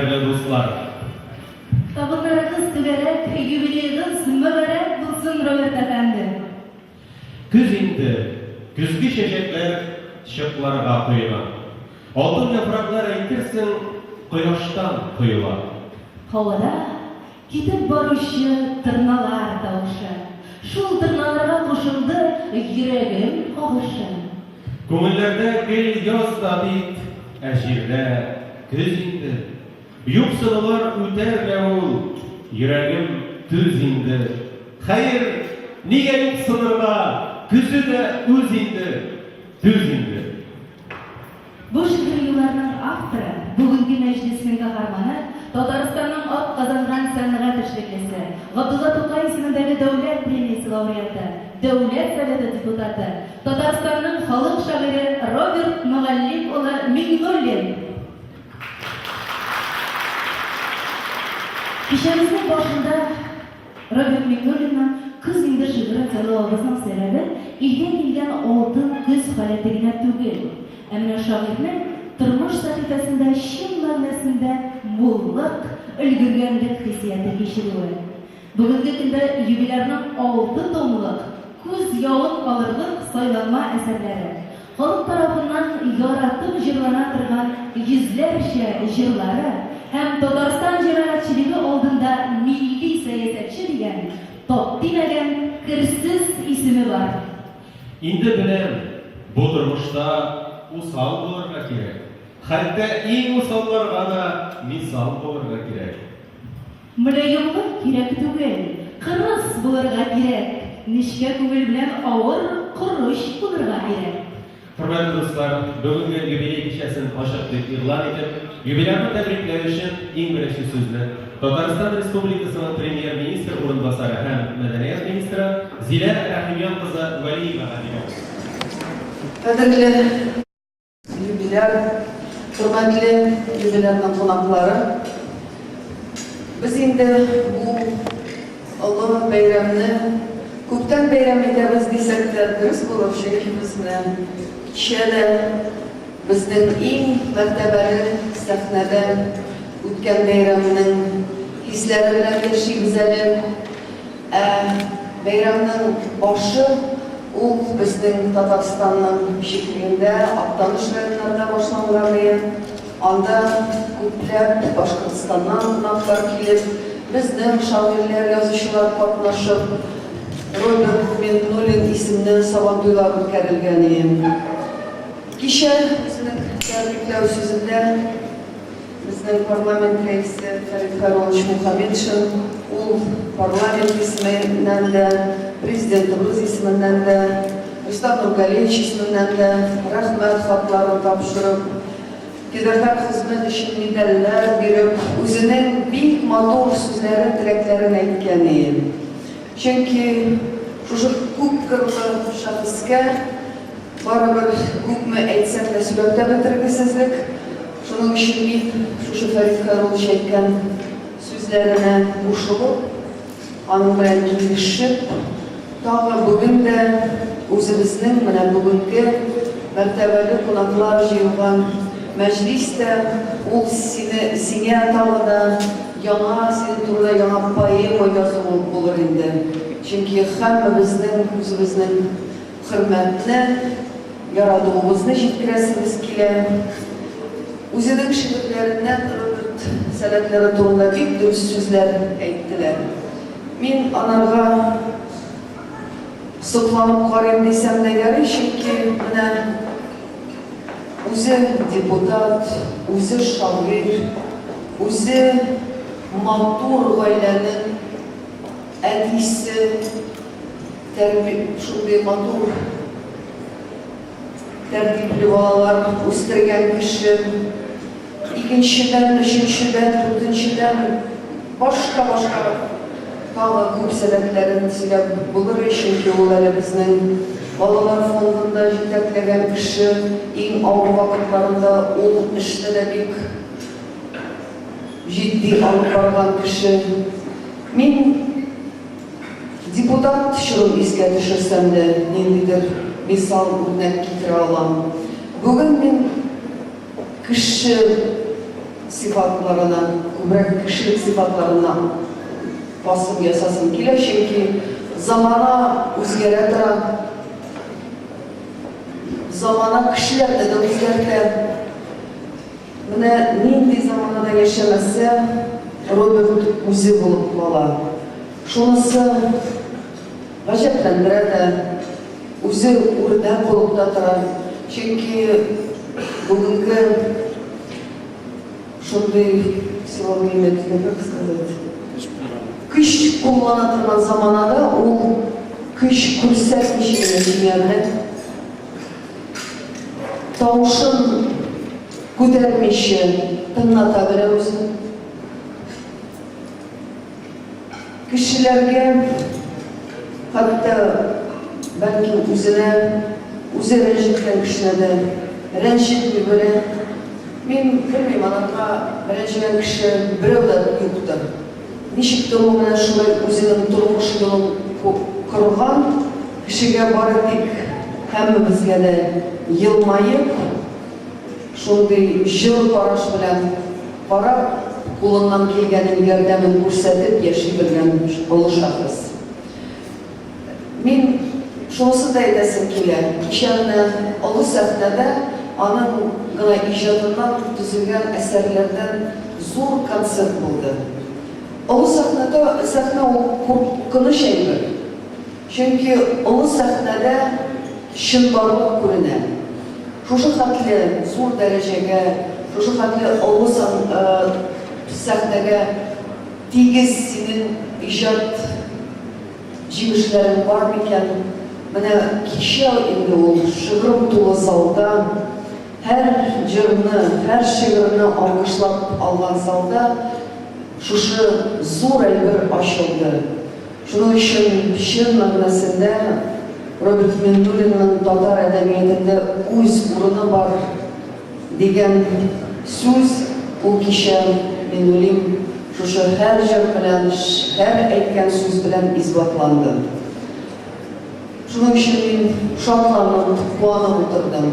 Кадерле дуслар. Табыннарыгыз түгәрәк, юбилейгыз мөбарәк булсын, Роберт әфәнде. Күз инде, күзге чәчәкләр чыкларга коела. Алтын яфраклар әйтерсең кояштан коела. Һавада китеп баручы тырналар тавышы. Шул тырналарга кушылды йөрәгем кагышы. Күңелләрдә гел яз да бит, ә җирдә көз инде. Юксыллар үтәргә ул, йөрәгем түз инде. Хәер, нигә юксылырга, күзе дә үз инде, түз инде. Бу шигырьләрнең авторы, бүгенге мәҗлеснең каһарманы, Татарстанның ат казанган сәнгать эшлеклесе, Габдулла Тукай исемендәге дәүләт премиясе лауреаты, дәүләт советы депутаты, Татарстанның халык шагыйре Роберт Мөгаллим улы Миңнуллин. Кичәмезнең башында Роберт Миңнуллинның «Кыз инде» шигырен сайлавыбызның сәбәбе илгә килгән алтын көз халәте генә түгел, ә менә шагыйрьнең тормыш сәхифәсендә чын мәгънәсендә муллык, өлгергәнлек хиссияте кичерүе. Бүгенге көндә юбилейның 6 томлык күз явын алырлык сайланма әсәрләре, халык тарафыннан яратып җырлана торган йөзләрчә җырлары һәм Татарстан җәмәгатьчелеге алдында милли сәясәтче дигән тап-тимәгән керсез исеме бар. Инде беләм, бу тормышта усал булырга кирәк. Хәтта иң усалларга да мисал булырга кирәк. Мөлаемлык кирәк түгел, кырыс булырга кирәк. Нечкә күңел белән авыр корыш булырга кирәк. Хөрмәтле дуслар, бүгенге юбилей кичәсен ачык игълан итеп, юбилейны тәбрикләү өчен иң беренче сүзне Татарстан Республикасының премьер-министры урынбасары һәм мәдәният министры Зилә Рәхимҗан кызы Вәлиева дигән. Кадерле юбиляр, хөрмәтле юбилярның кунаклары, без инде бу олы бәйрәмне күптән бәйрәм итәбез дисәк тә дөрес булыр, чөнки кичәдә безнең иң мәртәбәле сәхнәдә үткән бәйрәмнең хисләре белән яшибез әле. Бәйрәмнең башы ул безнең Татарстанның шиклегендә, Актаныш районында башланган. Анда күпләп Башкортстаннан кунаклар килеп, безнең шагыйрьләр, язучылар катнашып, Роберт Миңнуллин исемле сабантуйлар үткәрелгән. Кичә безнең тәбрикләү сүзендә безнең парламент рәисе Фәрит Карлович Мухаммедшин, ул парламент исеменнән дә, президентыбыз исеменнән дә, Рустам Нургалиевич исеменнән дә рәхмәт хатларын тапшырып, федераль хезмәт өчен медальләр биреп, үзенең бик матур сүзләрен, теләкләрен әйткән. Чөнки шушы күп кырлы шәхескә барыбер күпме әйтсәң дә сөйләп бетергесезлек. Шуның өчен мин шушы Фәрит Карлович әйткән сүзләренә кушылып, аның белән килешеп, тагы бүген дә үзебезнең менә бүгенге мәртәбәле кунаклар җыелган мәҗлистә ул сиңа тагы да яңа, синең турыда яңа поэма язу булыр инде. Чөнки һәммәбезнең үзебезнең хөрмәтне, яратуыбызны җиткерәсебез килә. Үзенең шигырьләреннән Роберт сәләтләре турында бик дөрес сүзләр әйттеләр. Мин анарга сокланып карыйм дисәм дә ярый, чөнки менә үзе депутат, үзе шагыйрь, үзе матур гаиләнең әтисе, шундый матур тәртипле балалар үстергән кеше, икенчедән, өченчедән, дүртенчедән башка тагы күп сәбәпләрен сөйләп булыр, чөнки ул әле безнең балалар фондында җитәкләгән кеше, иң авыр вакытларында ул эшне дә бик җитди алып барган кеше. Мин депутат чорын искә төшерсәм дә ниндидер мисал үрнәк китерә алам. Бүген мин кеше сыйфатларына, күбрәк кешелек сыйфатларына басым ясасым килә, чөнки замана үзгәрә тора. Замана кешеләрне дә үзгәртә. Менә нинди заманада яшәмәсә, Роберт үзе булып кала. Шунысы гаҗәпләндерә дә, үзе үрдәк булып та тора. Чөнки бүгенге шундый силовыйны как сказать, көч куллана торган заманада ул көч күрсәтмичә дөньяны тавышын күтәрмичә тыңлата белә үзен. Кешеләргә хәтта бәлки үзе рәнҗеткән кешене дә рәнҗетми белә. Мин белмим, аларга рәнҗегән кеше берәү дә юктыр. Ничек ул менә шулай үзенең тормыш юлын корган кешегә бары тик һәммәбезгә дә елмаеп, шундый җылы караш белән карап, кулыннан килгәнен ярдәмен күрсәтеп яши белгән олы шәхес. Мин шунысы да әйтәсем килә. Кичәне олы сәхнәдә аның гына иҗатыннан төзелгән әсәрләрдән зур концерт булды. Олы сәхнә ул куркыныч әйбер. Чөнки олы сәхнәдә чынбарлык күренә. Шушы хәтле зур дәрәҗәгә, шушы хәтле олы сәхнәгә тигез синең иҗат җимешләрең бар микән? Менә кичә инде ул шигырым тулы залда, һәр җырны, һәр шигырны алкышлап алган залда шушы зур әйбер ачылды. Шуның өчен чын мәгънәсендә Роберт Миннулинның татар әдәбиятында үз урыны бар дигән сүз ул кичә Миннулин шушы һәр җыр белән, һәр әйткән сүз белән исбатланды. Шуның өчен мин шатланып, куанып утырдым.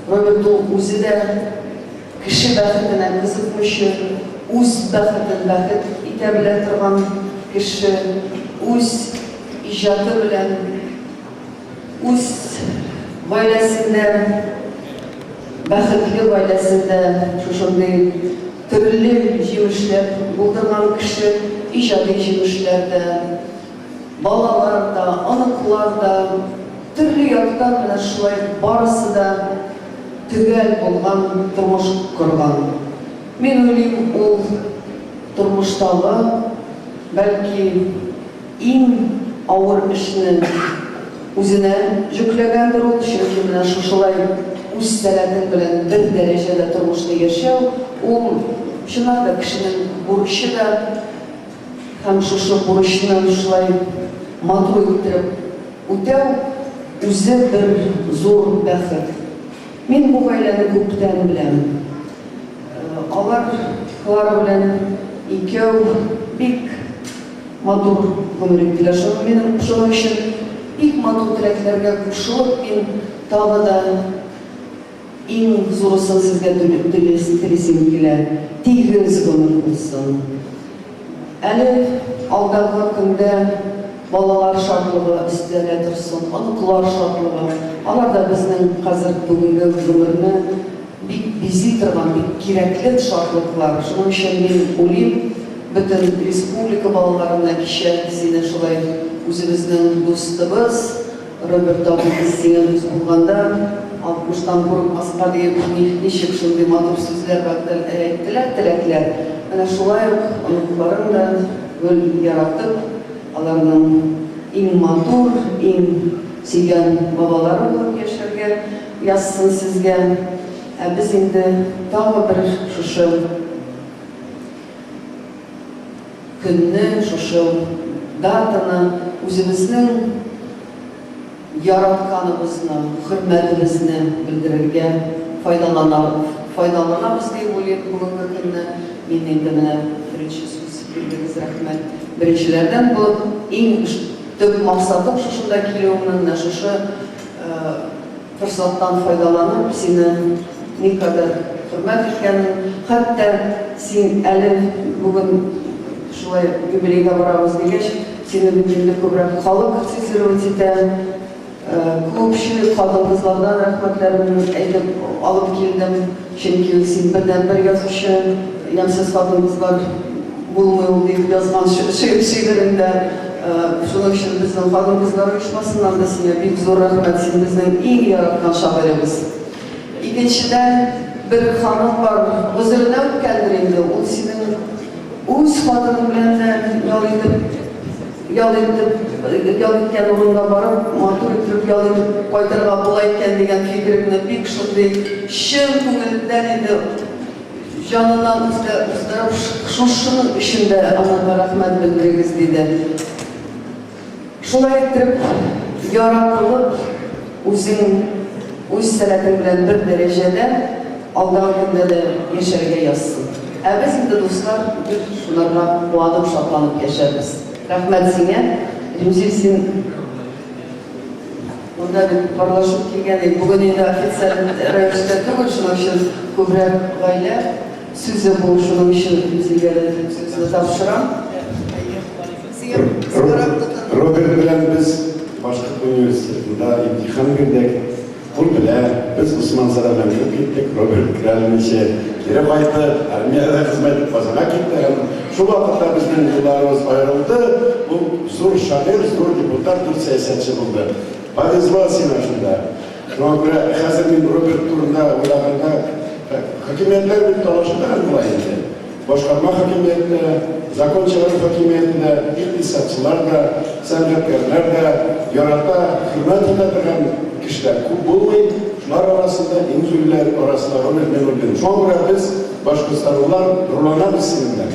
Роберт үзе дә кеше бәхетенә кызыкмыйчы, үз бәхетен бәхет итә белә торган кеше, үз иҗаты белән, үз гаиләсендә, бәхетле гаиләсендә шушындый төрле җимешләр булдырган кеше, иҗади җимешләрдә, балалар да, аныклар да, төрле яктан менә шулай барысы да төгәл булган тормыш корган. Мин уйлыйм, ул тормыштагы бәлки иң авыр эшне үзенә жүкләгәндер ул, чөнки менә шушылай үз сәләтен белән бер дәрәҗәдә тормышны яшәү, ул чыннан да кешенең бурычы да, һәм шушы бурычны шулай матур итеп үтәү үзе бер зур бәхет. Мин бу гаиләне күптән беләм. Алар Клара белән икәү бик матур гомер иттеләр. Шуның өчен бик матур теләкләргә кушылып, мин тагы да иң зурысын сезгә телисем килә. Тигез гомер булсын. Әле алдагы көндә балалар шатлыгы өстәлә торсын, аныклар шатлыгы. Алар да безнең хәзер бүгенге гомерне бик бизи торган, бик кирәкле шатлыклар. Шуның өчен мин уйлыйм, бөтен республика балаларына кичә сине шулай үзебезнең дустыбыз Роберт абый сиңа үз булганда 60-тан курыкмаска дип ничек шундый матур сүзләр әйттеләр, теләкләр. Менә шулай ук аныкларын да гел яратып, аларның иң матур, иң сөйгән бабалары булып яшәргә язсын сезгә. Ә без инде тагы бер шушы көнне, шушы датаны үзебезнең яратканыбызны, хөрмәтебезне белдерергә файдаланабыз дип уйлыйм бүгенге көнне. Мин инде менә беренче сүз бирдегез, рәхмәт. Беренчеләрдән булып, иң төп максатым шушында килүемнән, шушы форсаттан файдаланып, сине никадәр hürmet etkənin, hətta sen əli bugün şulay юбилейге барабыз дегеш, seni bir günde köprek kalıp цитировать eten, köpçülük kadın-kızlardan rahmetlerimi alıp geldim. Çünkü sen birden bir yazışı, yemsiz kadın-kızlar bulmuyor deyip yazgan şeylerinde şunun için bizim kadın-kızlar uyuşmasından da size bir zor rahmet, sen bizim iyi yaratkan şairimiz. İkinciden bir hanım var, özürüne kendilinde, o senin öz kadının bilen yalıtken orunda barıp, matur ettirip yalıtıp koytarığa bulayken degen fikrimine bir kışındı, şın köngülünden edi, canından ızdırıp şunun içinde anama rahmet bildiririz dedi. Şulay ettirip, yaratılıp, öz seletin bilen bir derecede aldığı günde de yaşarıya yazsın. Bizim de dostlar, şunlarla bu adım şatlanıp yaşarız. Rahmet sine, Rümzilsin onda bir parlaşıp geldik. Bugün yine ofisel rayışta tügül şunun için köbrek gayle sözü bu şunun için Rümzil'e sözü tavşıram. Robert bilen biz Başkent Üniversitesi'nde imtihan girdik. Bul bile biz Osman Saray'dan gittik. Robert Kral'ınca geri kaydı. Armiyada hizmet etmesine gitti. Şu vakitte bizden yıllarımız ayrıldı. Bu zor şair, zor deputat, zor siyasetçi buldu. Bazı sinasında. Şu an hazırın Robert turunda, ulağında hakimiyetler bir dolaşıdan dolayıydı. Başkanma hakimiyetinde, zakon çıkarım hakimiyetinde, iktisatçılar da, sanatkarlar da, yaratma hürmet edilen kişiler bulmayın. Şunlar arasında, İngilizler arasında Robert Menol'un. Şu an buraya biz başkaslarından Roland isimler.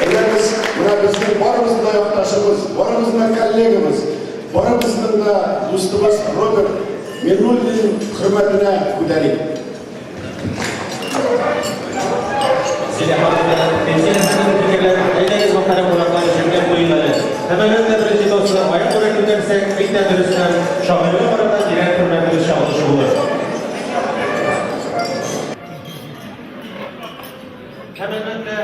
Eğer biz, buna bizim varımızda yaklaşımız, varımızda kollegimiz, varımızda da dostumuz Robert Menol'un hürmetine güdelik. Size temsil eden fikirler, eyleniz bakarım olanlar cümle koyunları. Hemen önde birinci dostlar, ayak olarak gidersek, ilk döndürüsünden şahırlı olarak da diğer hürmetimiz şahlışı bulur. Hemen önde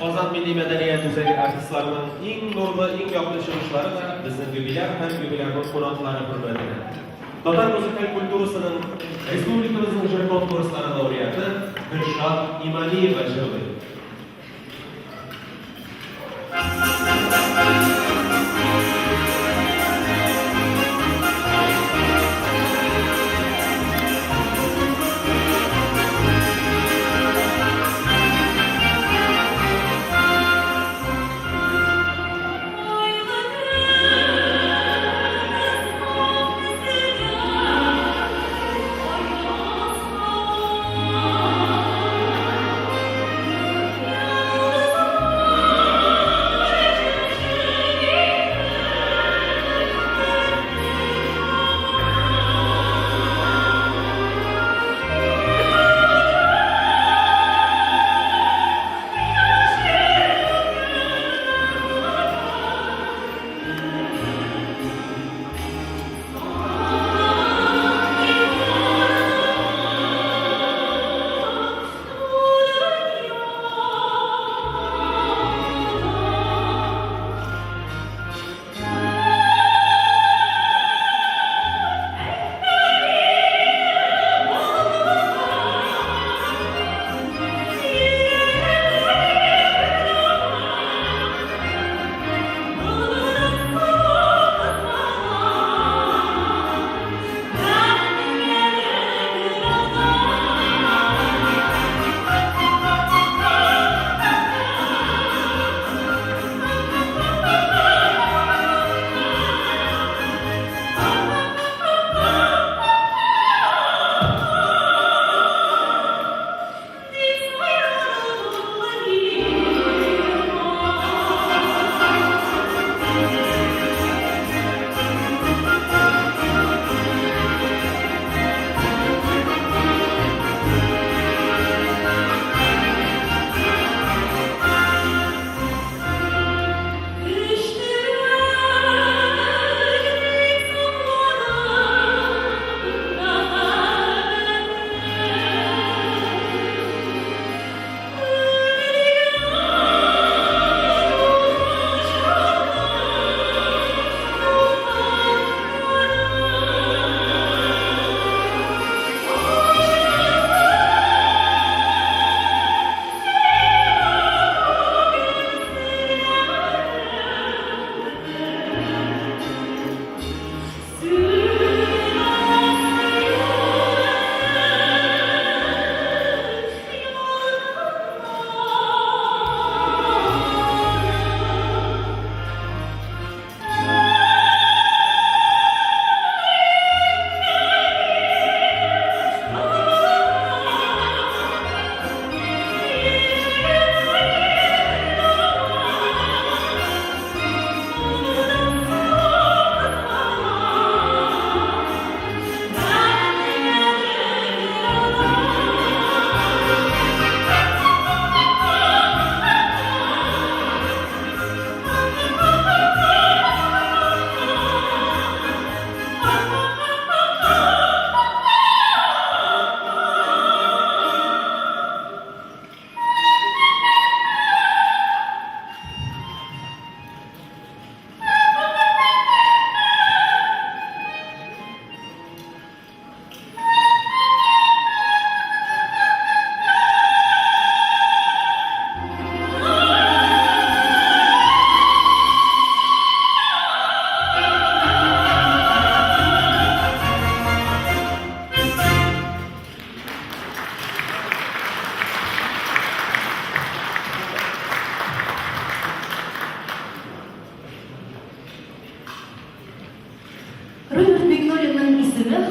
Ozan Milli Medeniyet Müzesi artistlarının en nurlu, en yaklaşılışları da bizim gübiler hem gübilerin konakları hürmetine. Tatar müzikal kulturasının Respublikamızın jüri konkursları laureatı Kürşat İmaniyeva jüri.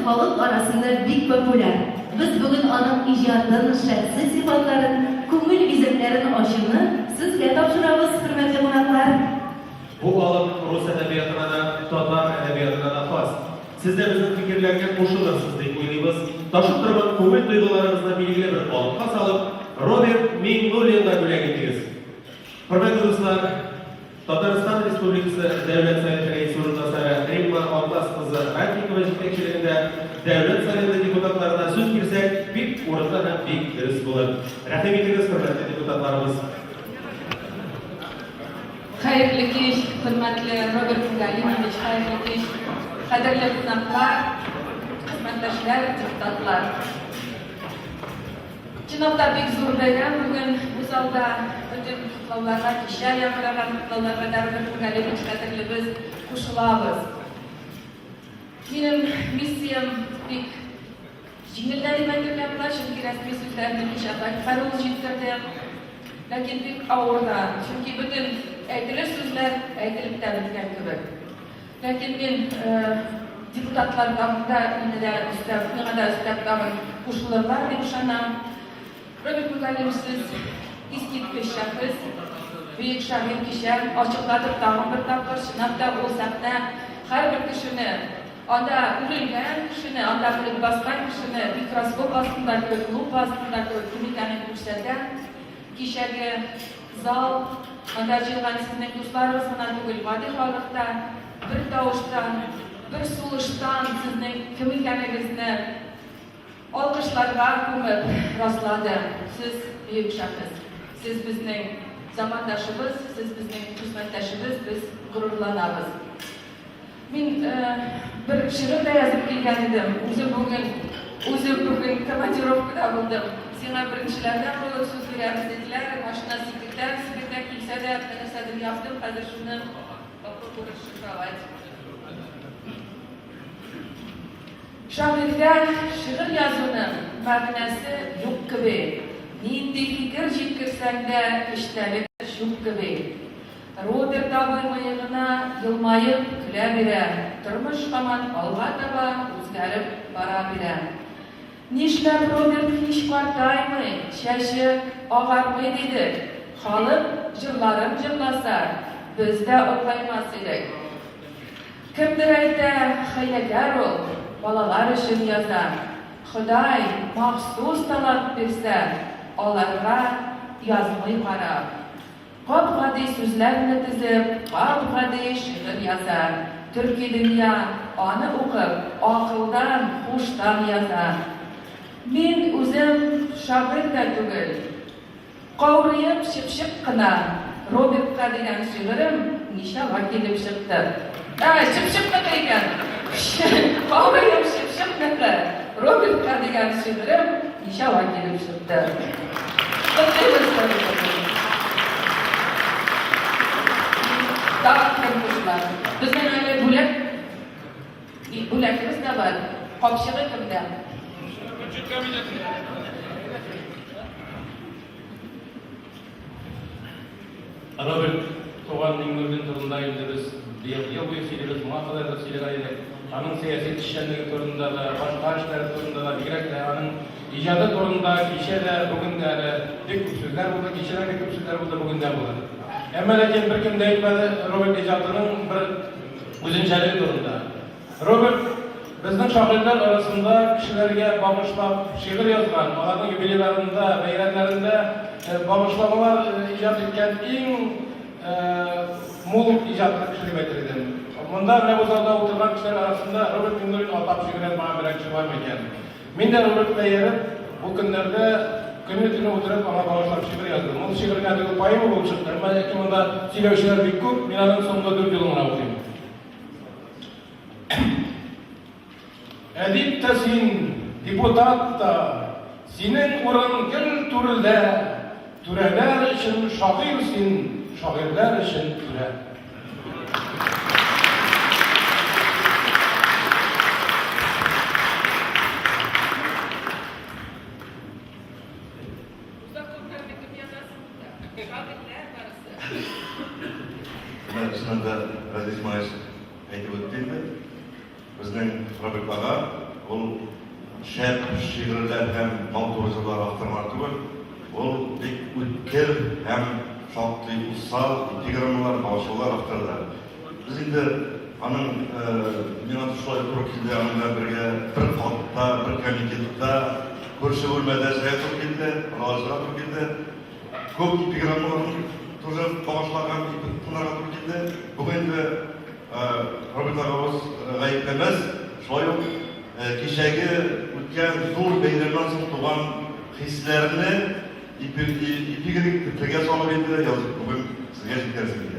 халык арасында бик популяр. Biz bugün аның иҗатын, шәхси сыйфатларын, күңел бизәкләрен ачуны сезгә тапшырабыз, хөрмәтле кунаклар. Bu alım Rus edebiyatına da, Tatar edebiyatına da has. Siz de bizim fikirlerine koşulursunuz diye uyluyuz. Taşıp durman kuvvet duygularımızda bilgili bir alıpka salıp Robert Mingnulin'la güle gittiniz. Hürmetli dostlar, Tataristan Respublikası Devlet Sayısı Reisi Orundasarı Rimma Atlas kızı Erkekova yetekçiliğinde Devlet Sayısı deputatlarına söz girsek bir orada hem bir dürüst bulur. Rahim ediniz hürmetli deputatlarımız. Hayırlı kez, hürmetli Robert Galinovich, hayırlı kez, kaderli konaklar, hizmetleşler, deputatlar. Çınavda bek zor bayram, bugün bu zalda bütün kutlavlarga, kişiler yapılagan kutlavlarga da Robert Galinovich kaderli biz koşulabız. Benim missiyam bek jingilleri ben yapılar, çünkü resmi sözlerini kişiler karol jitirdim. Lakin bek ağırda, çünkü bütün aytilir sözler aytilip de bitken gibi. Lakin ben deputatlardan da yine de üstadlardan koşullar deb düşünüyorum. Robert Mugalovich siz iskitmiş şahıs, büyük şahit kişi, açıkladık dağın bir tapır, şınavda olsak da her bir kişini, onda ürülgen kişini, onda bilip baskan kişini, mikroskop astında koy, lup astında koy, kimikani ko'rsatan kişiga zal, onda jilgan sizning do'stlaringiz bilan tugul vodiy holatda bir tovushdan, bir sulishdan sizning kim ekanligingizni olqishlarga ko'mib rostladim. Siz büyük şahıs. Siz bizning zamondoshimiz, siz bizning xizmatdoshimiz, biz g'ururlanamiz. Men bir she'rda yozib kelgan edim. O'zim bugun komandirovkada bo'ldim. Senga birinchilardan bo'lib so'z beramiz dedilar. Mashina sekretar kelsa-da, narsadir yozdim. Hozir shuni o'qib ko'rish kerak. Şairden şiir yazının ma'nasi yo'q gibi. Nendek fikir yetkazsang da ishtalib yo'q gibi. Robert davomiyig'ina yilmayib kula berar. Turmush hamon olg'a taba o'zgarib bora berar. Nishlab Robert hech qartaymay, shashi og'armay dedi. Xalq jillarim jillasa, bizda o'qaymas edik. Kimdir ayta xiylagar ol, balalar için yazar. Xuday maxsus talab bersa, onlarga yazmay qarab. Qop-qadi so'zlarni tizib, qop-qadi she'r yazar. Turkiy dunyo oni o'qib, aqldan, xushdan yazar. Men o'zim shoirda tugul, qovriyib shipshiqqina Robertga degan she'rim nishaga kelib chiqdi. Shipshiqqina ekan. Qovriyib shipshiqqina Robertga degan she'rim nishaga kelib chiqdi. Bizning aile bo'lakimiz da bor. Qopshig'i kimda? Robert Toğan Mingnullin turunda biz yıl boyu söylüyoruz, muhafazada söylüyoruz. Onun siyasi kişilerinin turunda da, başka işler turunda da, birekle onun icadı turunda kişiler bugün de dik küpsüzler buldu, kişiler dik küpsüzler buldu bugün de buldu. Ama lakin bir kim deyilmedi Robert icadının bir üzünceliği turunda. Robert bizning shoirlar arasında kişilerge bağışlap şiir yazgan, onların yubileylarında, bayramlarında bağışlamalar icat etken en mul icatlı kişilik ettirdim. Bunda ne bu zalda oturan kişiler arasında Robert Mingnullin atap şiirler bana bir kişi var mıken? Ben de Robert'le yerip bu günlerde günlüğüne oturup ona bağışlap şiir yazdım. O şiirin adı payımı bulup çıktı. Ama ki bunda söyleyişler bir küp, binanın sonunda 4 yılımına okuyayım. Edip de sin, deputat da, senin orun gül türlü, türeler için şairsin, şairler için türe. Şundan da Aziz Maaş aytib o'tdi. Bizning Robert Ağa ул шәп шигырьләр һәм мавзуалар авторлар түгел, ул бик үткер һәм шактый усал эпиграммалар, башлар авторлар. Без инде аның миңа шулай туры килде, аның бергә бер хатта, бер комитетта күрше бүлмәдә сәяхәт килде, аларга туры килде. Күп эпиграммаларны тоже башлаган ипнарга туры килде. Бүген инде Роберт агабыз гаепләмәс, шулай ук кичәге үткән зур бәйрәмнән соң туган хисләрне ипиграммага салып инде язып бүген сезгә җиткерсен.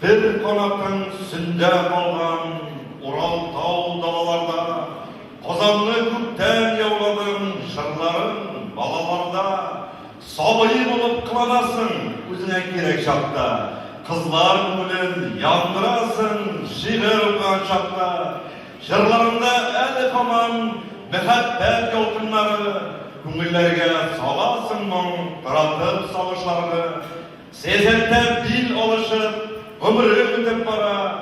Bir kanatın sünde kalgan Ural tağ dağlarda, Kazanlı küpten yavladın şırların balalarda, Sabayı bulup kılanasın üzüne gerek şakta, Kızlar gülün yandırasın şiir okuyan şakta, Şırlarında el kaman mühebbet yolkunları, Küngüllerge salasın mın kıratıp savaşlarını, Sezette bil alışıp, ömrün ötüp bara,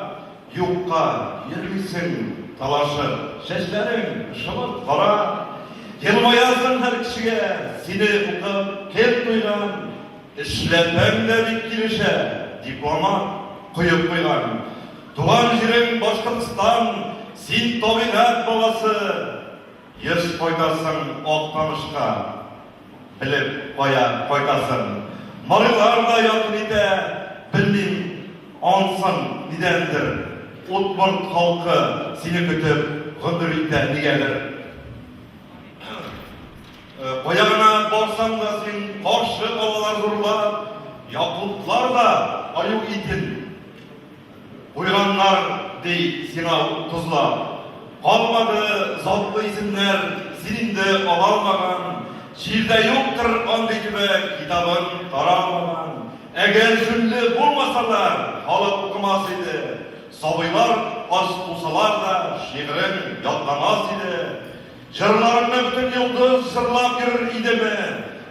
yuqqa yürüysin talaşıp, şeşlerin şılıp kara, yılmayasın her kişiye, seni uqıp kel duygan, işlepen de dikilişe, diploma koyup koygan. Tuğan jirin Başkırtıstan, sin tabiat balası, еш koydasın oktanışka, bilip koydasın. Marılar da yakın ide, bilmem, ansın nidendir, Utburt halkı seni kütüp, gündürükte nigedir. Koyağına borsan da sen karşı ovalar durlar, Yakutlar da ayuk itin. Uyganlar dey sina tuzla, Kalmadı zatlı isimler senin de alalmagan, Şiirde yoktur andı gibi kitabın taramagan. Eğer şünlü bulmasalar, halık okumasıydı. Sabıylar az olsalar da şiirin yadlamasıydı. Jırlarını bütün yıldız jırlap girir idi mi?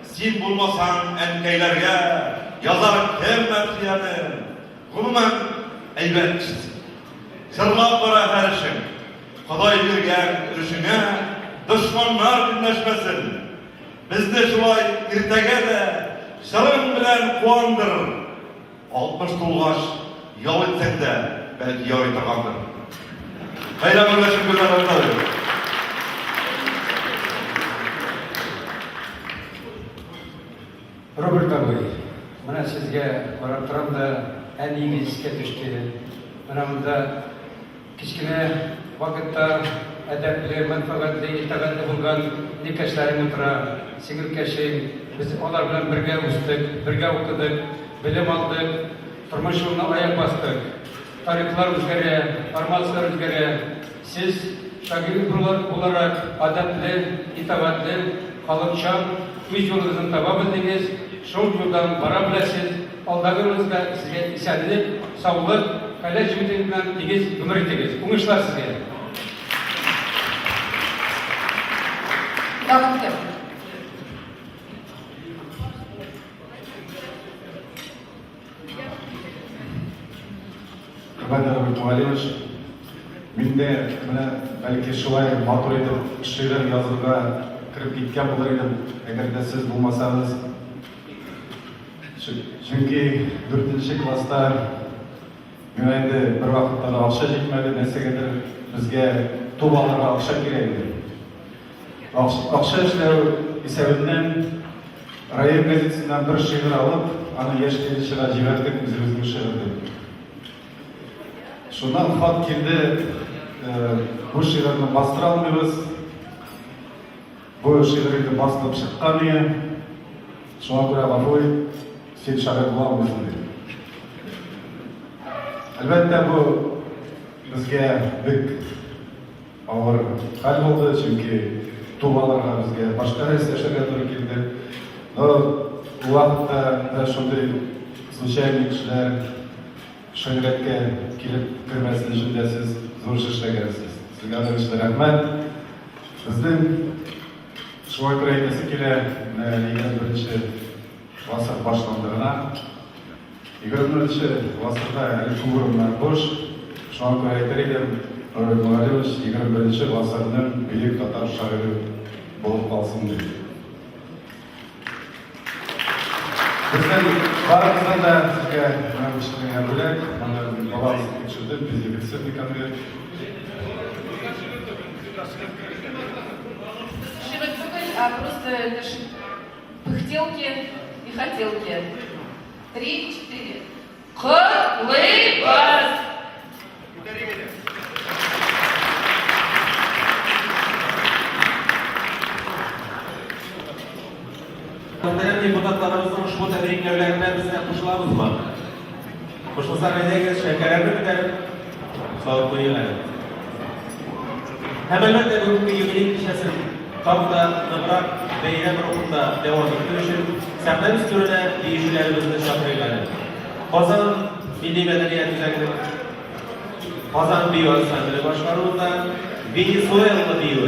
Sen bulmasan enkeylerge, yazar kim mertiyeni? Gülmen eybetçiz. Jırlap bara her işin. Kuday birgen ürüşüne, düşmanlar birleşmesin. Bizde şulay irtege de, Şırın bilen kuandır. 60 tulgaş yol etsen de belki yol etegandır. Bayramında şükürler olsun. Роберт абый, мына сезге карап турам да en iyi esке düştü. Мына мында кичкене вакытта әдәпле, мәнфәгатьле, итәгатьле булган никәшләрем утыра, сеңелкәшем. Biz onlar bilen birge üstük, birge okuduk, bilim aldık, tırmış yoluna ayak bastık. Tarihler üzgere, armazlar üzgere. Siz şagird olarak adetli, itaatli, kalınçan, üç yolunuzun taba bildiniz, şol yoldan bara bilesiz. Aldağınızda size isenlik, sağlık, kale cümletinden digiz, ömür etiniz. Uğuşlar size. Yakıtı. Роберт Муалевич, мен де мына бәлки шулай матур етіп шиыр жазуға кіріп кеткен болар едім, егер де сіз болмасаңыз. Чөнки 4-ші класста мен енді бір вақытта ақша жетмеді, нәрсегедір бізге тубаларға ақша керек еді. Ақша эшләү исәбеннән район газетасыннан бір шиыр алып, аны яшьләргә җибәрдек, үзебезнең шигырьне. Şundan hak keldi, bu şiirni bastıra almıyoruz. Bu şiirni bastırıp çıkkanıyor. Şuna göre Gafoy, sen şair bulamıyorsun dedi. Elbette bu bizge büyük ağır hal oldu çünkü tuğbalarga bizge başka reseşlerge doğru geldi. Bu vakitte da şunday случайный kişiler şöhretke kilip kirmesini için de siz zor işlersiniz. Sizge de rahmet. Bizden şu Ukrayna'sı kile 21. asır başlandığına 21. asırda ilk uğrumlar boş. Şu an Ukrayna'da Robert Mugalovich 21 ғасырның büyük Tatar şairi болып қалсын дейді. Біздің барымыздан да сізге кішкене бөлек, балаңыз кешірді, бізде сертификат конверт. Шивать бүгін, а просто это ж пыхтелки и хотелки. 3-4. Құтлыбыз! Muhterem deputatlarımızın ushbu tabriklarlarına bizler qo'shilamizmi? Qo'shilsa ederiz, shakarlarni ko'tarib, sog'ib qo'yinglar. Hem albatta bugungi yubiley kechasini topda, nibrat, bayram ruhida davom ettirish uchun saqlash turida deyishlarimizni chaqiraylar. Qozon milliy madaniyat yuzasidan Qozon biyo ansambli boshqaruvida Venezuela biyo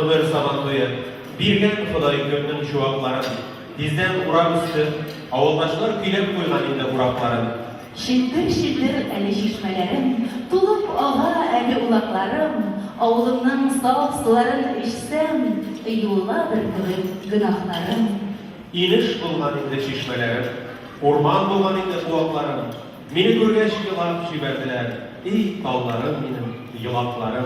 Ömer Samanlı'ya birgen Hudaý Köpnün şuwaklaryn, bizden urak üstü, awuldaşlar küylep koygan indi uraklaryn. Şildir eli şişmelerim, tulup ağa eli ulaklarım, avlumdan saf suların içsem, yuğuladır günahlarım. İniş bulgan indi şişmelerim, orman bulgan indi kulaklarım, meni görgeç yılap jiberdiler, ey tağlarım benim, yılaklarım.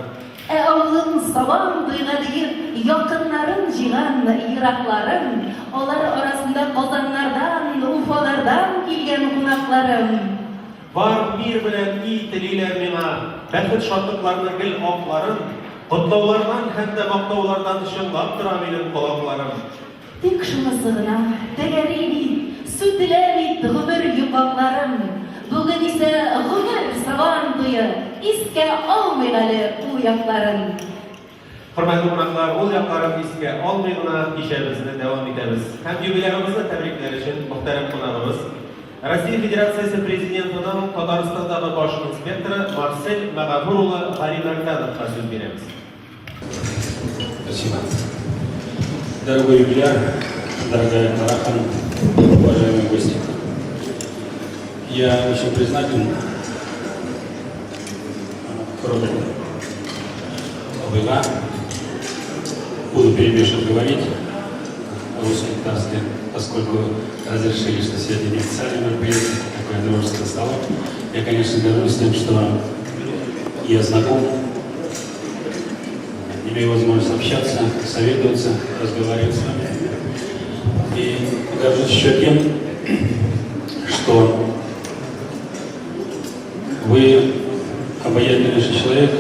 Avlum savam duygadıgı yakınlarım jigan yiraklarım, olar arasında kozanlardan, ufalardan kilgen kunaklarım. Var bir bilen iyi dililer mena, bäxet şatlıklarını gil oklarım, kutlaulardan hem de maktaulardan şınlap tıra benim kulaklarım. Tek şunasıgına, tegeriydi, sütüleri tığımır yukaklarım. Bugün ise gümür savan duyu, iske almaygalı uyaklarım. Hürmetli konaklar, ol yaklarım iske almaygına işebizini devam ederiz. Hem jubilerimizni tebrikler için muhterem konağımız, Россия Федерациясы Президентінің Татарстандағы baş инспекторы Марсель Мәғәфурұлы Ғаримәрдәновқа сөз береміз. Спасибо. Дорогой юбиляр, дорогая Тарахан, уважаемые гости. Я очень признателен Роберту Обыга. Буду перемешивать говорить по-русски-татарски, поскольку разрешили, что сегодня неофициальное мероприятие, такое дружеское стало. Я, конечно, горжусь тем, что я знаком, имею возможность общаться, советоваться, разговаривать с вами. И горжусь еще тем, что вы обаятельный человек,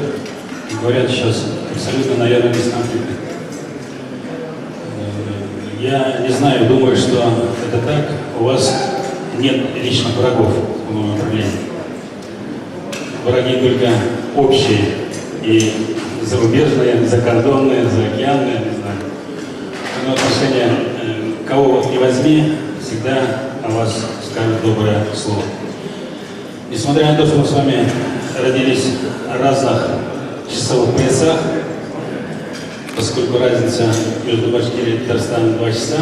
говорят сейчас абсолютно, наверное, бесконфликтно. Я не знаю, думаю, что это так. У вас нет личных врагов в моем управлении. Враги только общие и зарубежные, закордонные, заокеанные, не знаю. Но отношение, кого вот не возьми, всегда о вас скажут доброе слово. Несмотря на то, что мы с вами родились в разных часовых поясах, поскольку разница между Башкирией и Татарстаном 2 часа,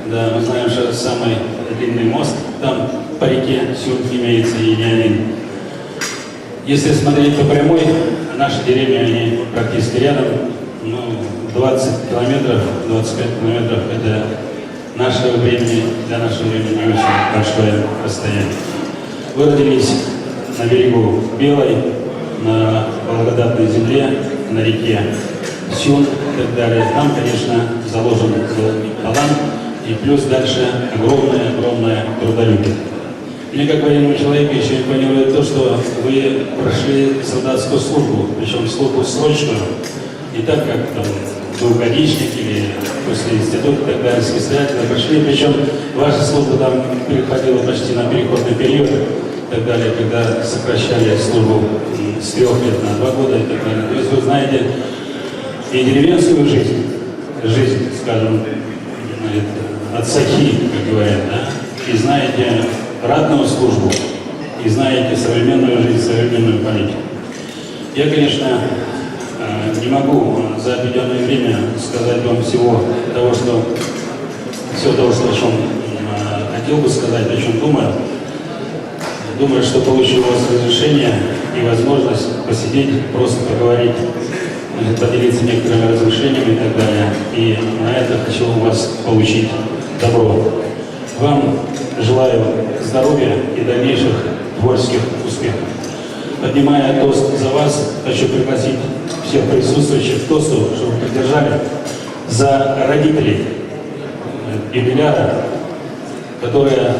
да, мы знаем, что самый длинный мост там по реке Сюрк имеется и не один. Если смотреть по прямой, наши деревни, они практически рядом, ну, 20 километров, 25 километров – это нашего времени, для нашего времени не очень большое расстояние. Вы родились на берегу Белой, на благодатной земле, на реке Сюн и так далее. Там, конечно, заложен был талант и плюс дальше огромное трудолюбие. Мне как военному человеку еще импонирует то, что вы прошли солдатскую службу, причем службу срочную, не так, как там двухгодичник или после института и так далее, самостоятельно прошли, причем ваша служба там переходила почти на переходный период и так далее, когда сокращали службу с 3 лет на 2 года и так далее. То есть вы знаете и деревенскую жизнь, скажем, от сахи, как говорят, да, и знаете ратную службу, и знаете современную жизнь, современную политику. Я, конечно, не могу за определенное время сказать вам всего того, о чем хотел бы сказать, о чем думаю. Думаю, что получу у вас разрешение и возможность посидеть, просто поговорить, поделиться некоторыми разрешениями и так далее. И на это хочу у вас получить добро. Вам желаю здоровья и дальнейших творческих успехов. Поднимая тост за вас, хочу пригласить всех присутствующих к тосту, чтобы поддержали за родителей юбиляра, которые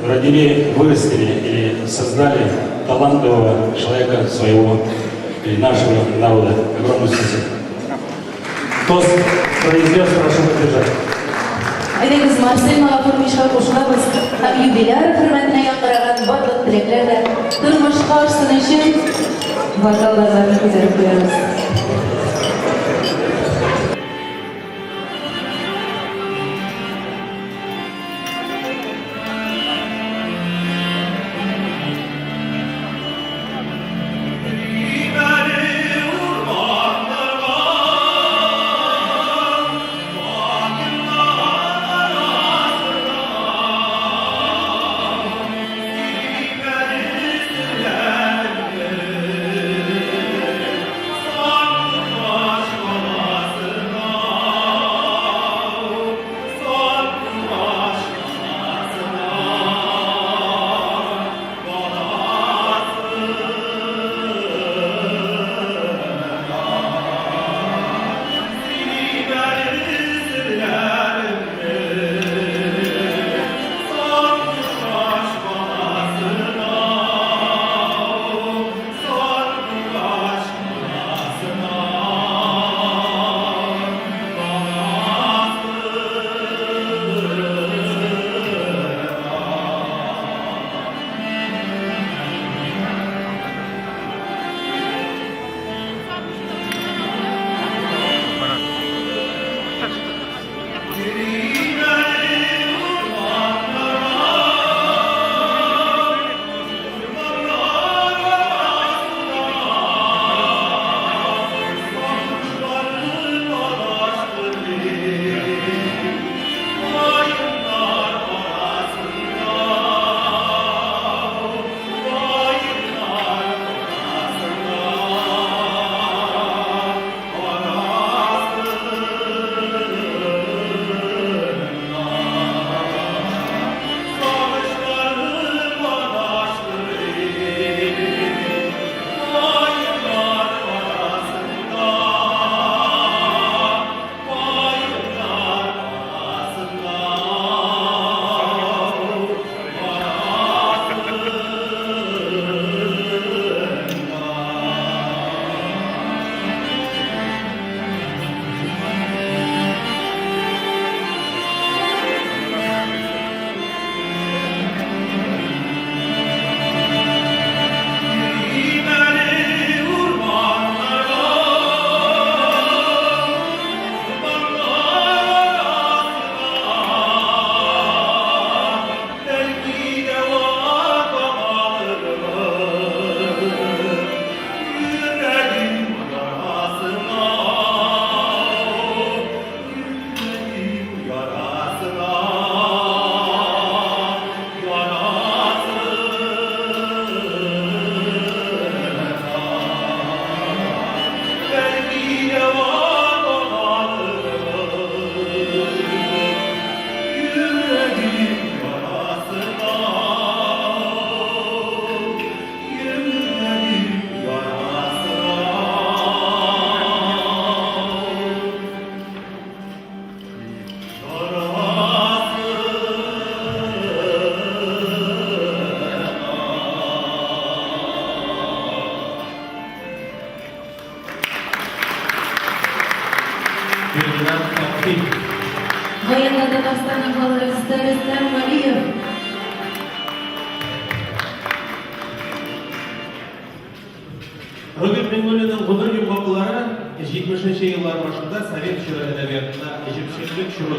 родили, вырастили или создали талантливого человека своего и нашего народа. Огромное спасибо. Тост произнес, прошу поддержать. Әйдәгез, Марсель Мәғәфуровичка кушылабыз. Һәм юбиляр хөрмәтенә яңгыраган барлык теләкләрдә тормышка ашсын өчен вокалларны күтәреп куябыз. Gülünan Aktif. Военный Татарстанның халыгы Рөстәм Вәлиев. Роберт Миңнуллинның гомер йомгаклары 70-нче еллар башында Совет чоры әдәбиятында җепшеклек чоры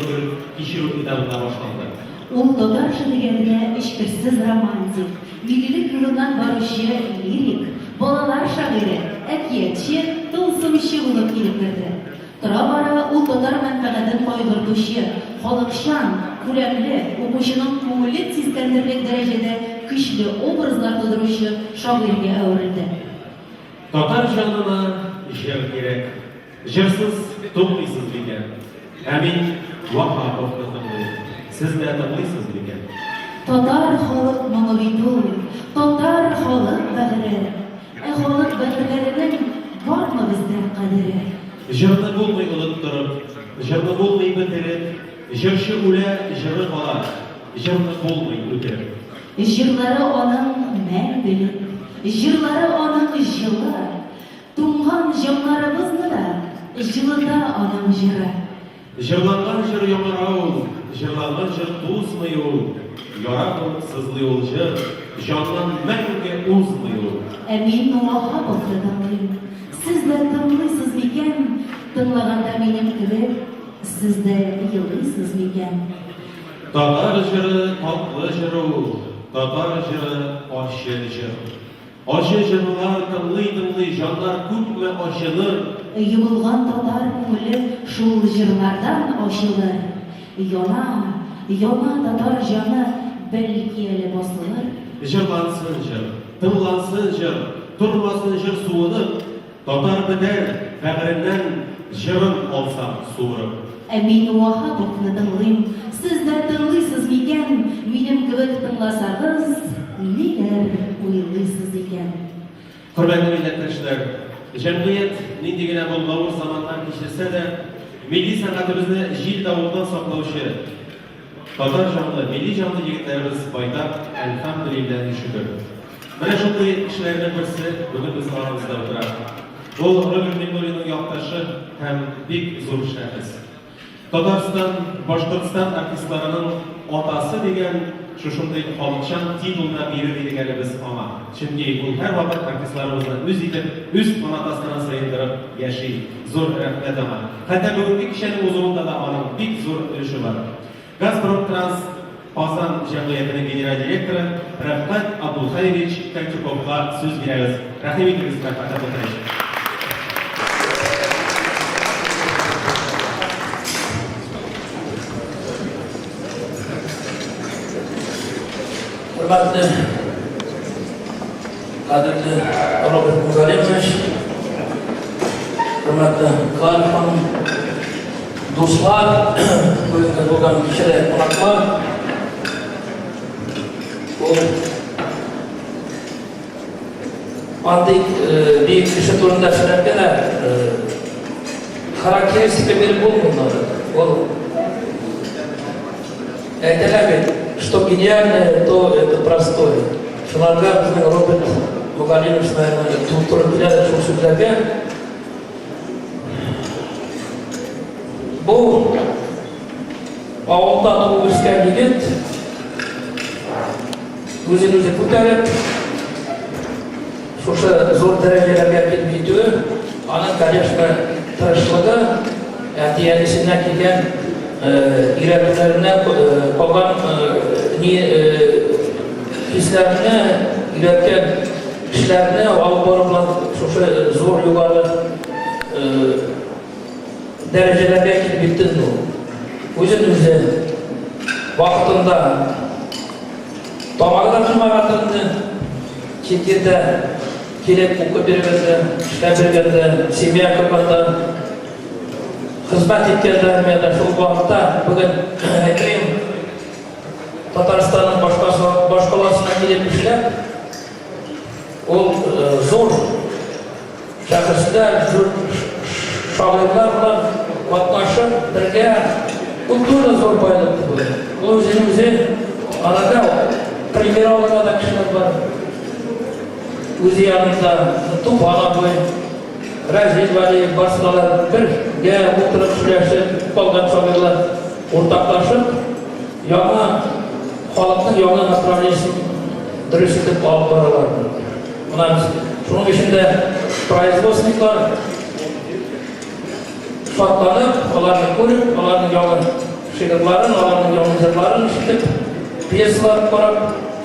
кичерү этабында башланды. Ул татарча дигәндә эчкерсез романтик, миллилек юлыннан баручы лирик, балалар шагыйре, әкиятче, тылсымчы булып килеп керде. Тора-бара ул татар мәнфәгатен кайгыртучы, халыкчан, күләмле, укучының күңелен сискәндерерлек дәрәҗәдә көчле образлар тудыручы шагыйрьгә әверелде. Татар җанына җыр кирәк. Җырсыз тыңлыйсыз микән? Ә мин Ваһаповны тыңлыйм. Сез дә тыңлыйсыз микән? Татар халык моңы бит ул, татар халык бәгыре. Халык бәгырьләренең бармы бездә кадере? Җырны булмый оныттырып, җырны булмый бетереп, җырчы үлә, җыры кала. Җырны булмый үтереп. Җырлары аның мәңгелек, җырлары аның җылы. Туңган җаннарыбызны да җылыта аның җыры. Җырланган җыр яңара ул, җырланган җыр тузмый ул. Ярап сызлый ул җыр, җаннан мәңге узмый ул. Ә мин Ваһаповны тыңлыйм. Сез дә тыңлыйсыз микән? Тыңлаганда минем кебек, сез дә елыйсыз микән? Татар җыры татлы җыр ул, татар җыры ачы җыр. Ачы җырлар тыңлый, җаннар күпме ачылыр. Юылган татар күңеле шул җырлардан ачылыр. Яна татар җаны бәлки әле басылыр. Җырлансын җыр, тыңлансын җыр, тормасын җыр суынып. Татар бетәр, бәгыреннән җырын алсам суырып. Ә мин Ваһаповны тыңлыйм. Сез дә тыңлыйсыз микән? Минем кебек тыңласагыз, ниләр уйлыйсыз икән? Хөрмәтле милләттәшләр, җәмгыять нинди генә булмавыр заманнан кичерсә дә, милли сәнгатебезне җил давылдан саклаучы татар җанлы, милли җанлы егетләребез байтак, әлхәмдүлилләһ шөкер. Менә шундый кешеләрнең берсе бүген без арамызда утыра. Ул Роберт Миңнуллинның якташы һәм бик зур шәхес. Татарстан, Башкортстан артистларының атасы дигән шушындай халыкчан титулны бирер идек әле без аңа. Чөнки ул һәрвакыт артистларыбызны үз итеп, үз канатасына сыендырып яши. Зур рәхмәт аңа. Хәтта бүгенге кичәнең узуында да аның бик зур өлеше бар. Газпром Транс Казан җәмгыятенең генераль директоры Рәфкать Абдулхаевич Кальчуковка сүз бирәбез. Рәхим итегез, Рәфкать Абдулхаевич. Hürmetli kadirli Robert Mugalimович, hürmetli Khalif Hanım, dostlar, bugünkü bo'lgan kişiler, qonaqlar, bu antik bir kişi turunda söylerken karakteristika berib bo'lmaydi. Ол aytadilar, что гениальное, то это простое. Шуларга bizning Роберт Mugalimович, наверное, turibdilar shu so'zlarga. Bu ovulda tug'ilib o'sgan yigit o'zini o'zi ko'tarib, o'sha zo'r darajalarga kelib yetdi. Ana, конечно, tirishligi, atiyasidan kelgan yuraklarına qolgan hislerini, yurakka ishlarini olib borib o'sha zo'r yuqori darajalarga kelib yetdi. O'zini o'zi vaqtida tomog'idan qilmaganini chet yerda kelib o'qib berganda, ishlab berganda, semya qilganda, xizmat etganlarida shu vaqtda bugun aytayim, Tataristonning boshqalasidan kelib ishlab, u zo'r shaxslar, zo'r shogirdlar bilan qatnashib birga kultura zo'r boylik bo'ldi. O'zini arada primer olgan kishilar bor. O'zi yanında Tufan aboy, Razil Valiyev boshqalar bir birge oturup süreşip kalgan şoğirler ortaklaşıp yana halkın yana naturalist dürüst edip alıp baralar. Buna biz şunun içinde производственниклар şartlanıp, onlarını görüp, onların yana şiirlerin, onların yana jırların işitip, piyesalar korup,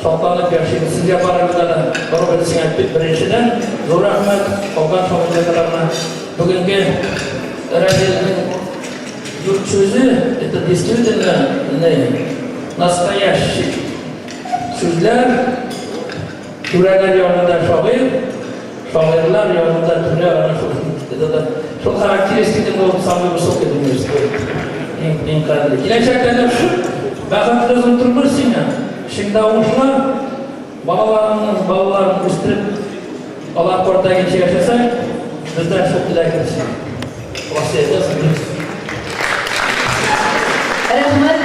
şartlanıp yaşayıp, sizce baragıda Robert Sinyapit birinciden, zor rahmet, kalgan şoğirlerine bugünkü радионың юрт сөзі это действительно настоящий сөздер, түрәләр янында шагыйр, шагыйрлар янында түрәләр это сол характеристиканың ол самый высокий дүниесі ең қадірлі. Келешекте бақытты тұрмыр сені, ішіңде оқушылар, балаларын өстіріп, алар портаға yaşasай, біздер сол тілекіміз. Рәхмәт,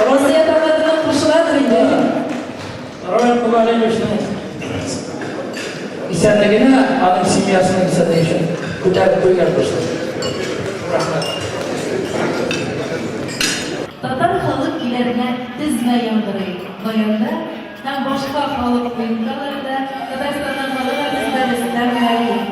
Россия тағатының қушыладыр енді. Роберт Мугалимовичтің исәнлігіне, аның семьясының исәнлігі үшін көтеріп қойған дұрыс. Рахмет. Татар халык көйләренә тезмә яңгырый. Баянда һәм башка халык уеннарында Татарстанның халык артистлары мәгълүм.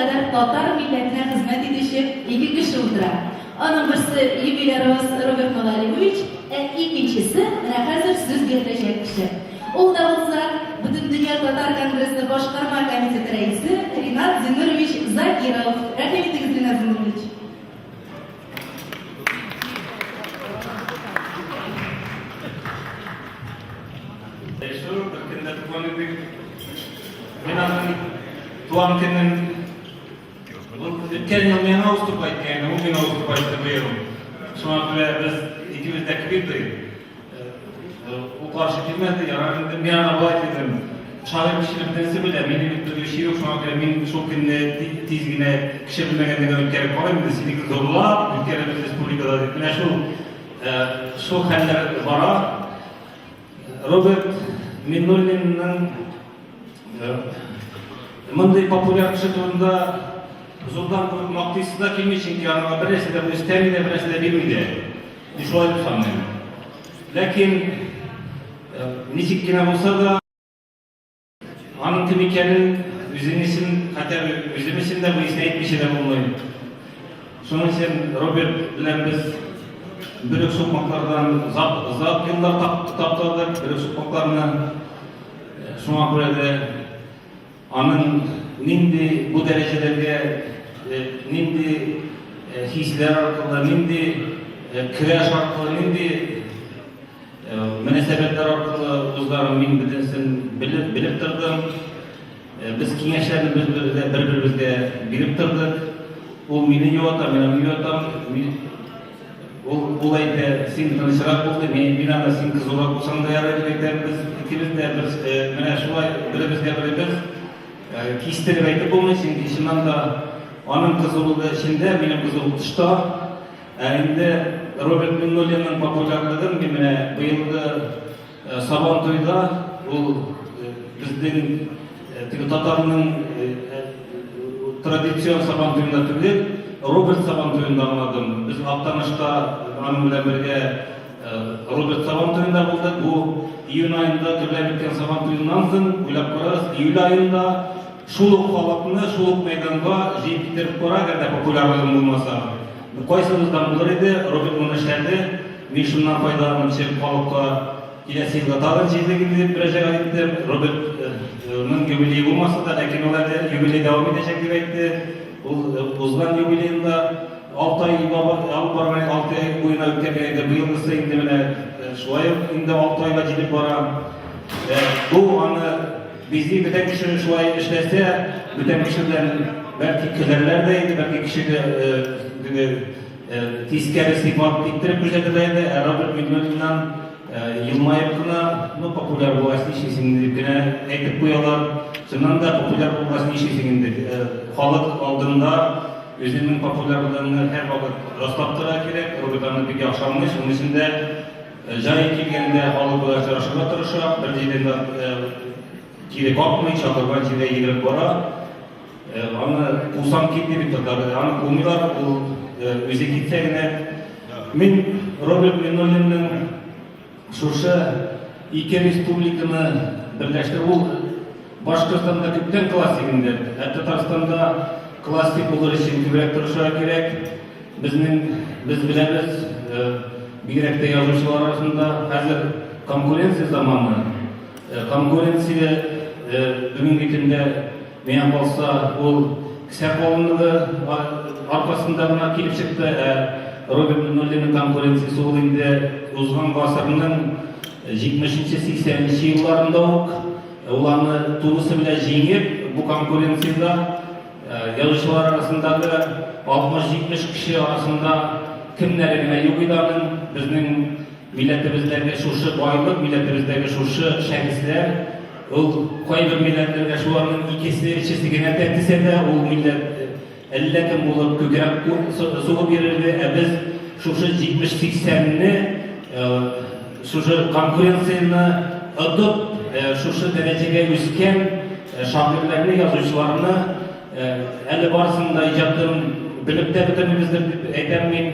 kadar Tatar milletine hizmet edişip iki kişi oturan. Onun birisi jubilerimiz Robert Novalikovic, ikincisi hazır söz getirecek kişi. O da olsa bütün Dünya Tatar Kongresi Başkarma Komiteti Reisi Rinat Zinurovic Zakirov. Rahmet ediniz Rinat Zinurovic. Şu bir kende tuğanıdık. Menanın tuğan kenden ötken yıl meni avustupaydı yani, o meni avustupaydı buyurun. Şu an biz ikimiz de kibirdi. O karşı gelmedi ya, ben bir ana bayt dedim. Şahit kişiliktense bile, beni bir şey yok şu an göre, benim çok günde tizgine kişi bilmegenliğine ülkere kolayım da silik zorla, ülkere biz Respublika'da dedim. Şu haller var. Robert Minnolin'nin mınday popüler çıktığında Zuldan noktası da kim için ki yani birisi de bu istemiydi, birisi de bilmiydi. Şöyle bir sanırım. Lakin niçin yine olsa da anın kimikenin üzümüsün, hatta üzümüsün de bu isteyip bir şeyler olmayı. Şunun için Robert bilen biz Bürük sokmaklardan zat yıllar taptardık, bürük sokmaklarına şuna göre de anın nindi bu derecelerge nindi hisler arkalı, nindi kreş arkalı, nindi münasebetler arkalı uzların min bilinsin bilip tırdım. Biz kengeçlerini birbirimizge bilip tırdık. O minin yotam, benim yotam. Olayda sen tanışırak oldu, ben anda sen kız olarak olsan da yarayacaklar, biz ikimiz de şulay birimiz yapabiliriz. Kisleri aytıp olmuş, çünkü şimdiden da onun kız olduğu içinde, benim kız olduğu dışta. Şimdi Robert Minnolin'in popülerliğinin bu yılda Sabantoy'da bizden Tatar'ın tradisyon Sabantoy'unda türlü Robert Sabantoy'unda anladım. Biz Aftanış'ta anı bilen birge Robert Sabantoy'unda bulduk. Bu iyun ayında türlü bitken Sabantoy'undan soň uylap ko'ramiz. İyul ayında şuluk holatını, şuluk meydanda jeyip bitirip ko'ra, agarda popülerligim bo'lmasa. Bu qaysimizdan bular edi, Robert bunu işlerdi. Men shundan foydalanib chep xalqqa kelesi yilga tag'in chizligini deb bir joyga aytdim. Robert'ning yubileyi bo'lmasa da, lekin ularda yubiley davom edecek deb aytdi. Uzgan yubileyinde 6 ay alıp barmay 6 ay oyuna ötkemeydi. Bu yılgısı indi bile şu ay indi 6 ayla gidip baram. Bu anı bizi bütün kişi şu ay işlese, bütün kişiler belki kilerlerdeydi, belki kişi tiskeri sifat diktirip güzeldireydi. Robert Minnolin'den yılmayıp kına popüler boğazlı işesini dikine ekip koyuyorlar. Şundan da popüler boğazlı işesini halk aldığında özünün popülerliğini her vakit rastlattıra gerek. Robert'ın bir yaşanmış. Onun için de jay kelgende halk boğazlı çalışıra tırışa. Bir şeyden de kiri kalkmayı, çakırgan şeyde yedirip bora. Onu kusam gitti bir tutardı. Onu kumilar özü gitse yine. Ben Robert Minnolin'in şurşa iki respublikini birleştirip Başkırstan'da köpten klasikinde, Tatarstan'da klasik olur için gübrek duruşa gerek. Biz biliriz, birlikte yazıcılar arasında hazır konkurensiya zamanı. Konkurensiya bugünkü günde men bolsa ol kişi qo'lini arkasında buna kelip çıktı. Robert Minnolin'in konkurensiyasi ol indi uzgan asırının 70-80 yıllarında ulanı tuğusu bile jengip bu konkurensiyada yazıcılar arasındaki 60-70 kişi arasında kimlerine yugidanın bizning milletimizdagi şuşu boylik, milletimizdagi şuşu şahslar koy bir milletlerge şularning ikisi içesigine tehdise de o millet ellekim bulup kökrak suğu verirdi. Biz şuşu 70-80'ni şuşu konkurensiyani ödüp şuşu dereceye üsken şairlerini, yazıcılarını eli barısında icadın bilip de bitirmemizdir deb aytamen.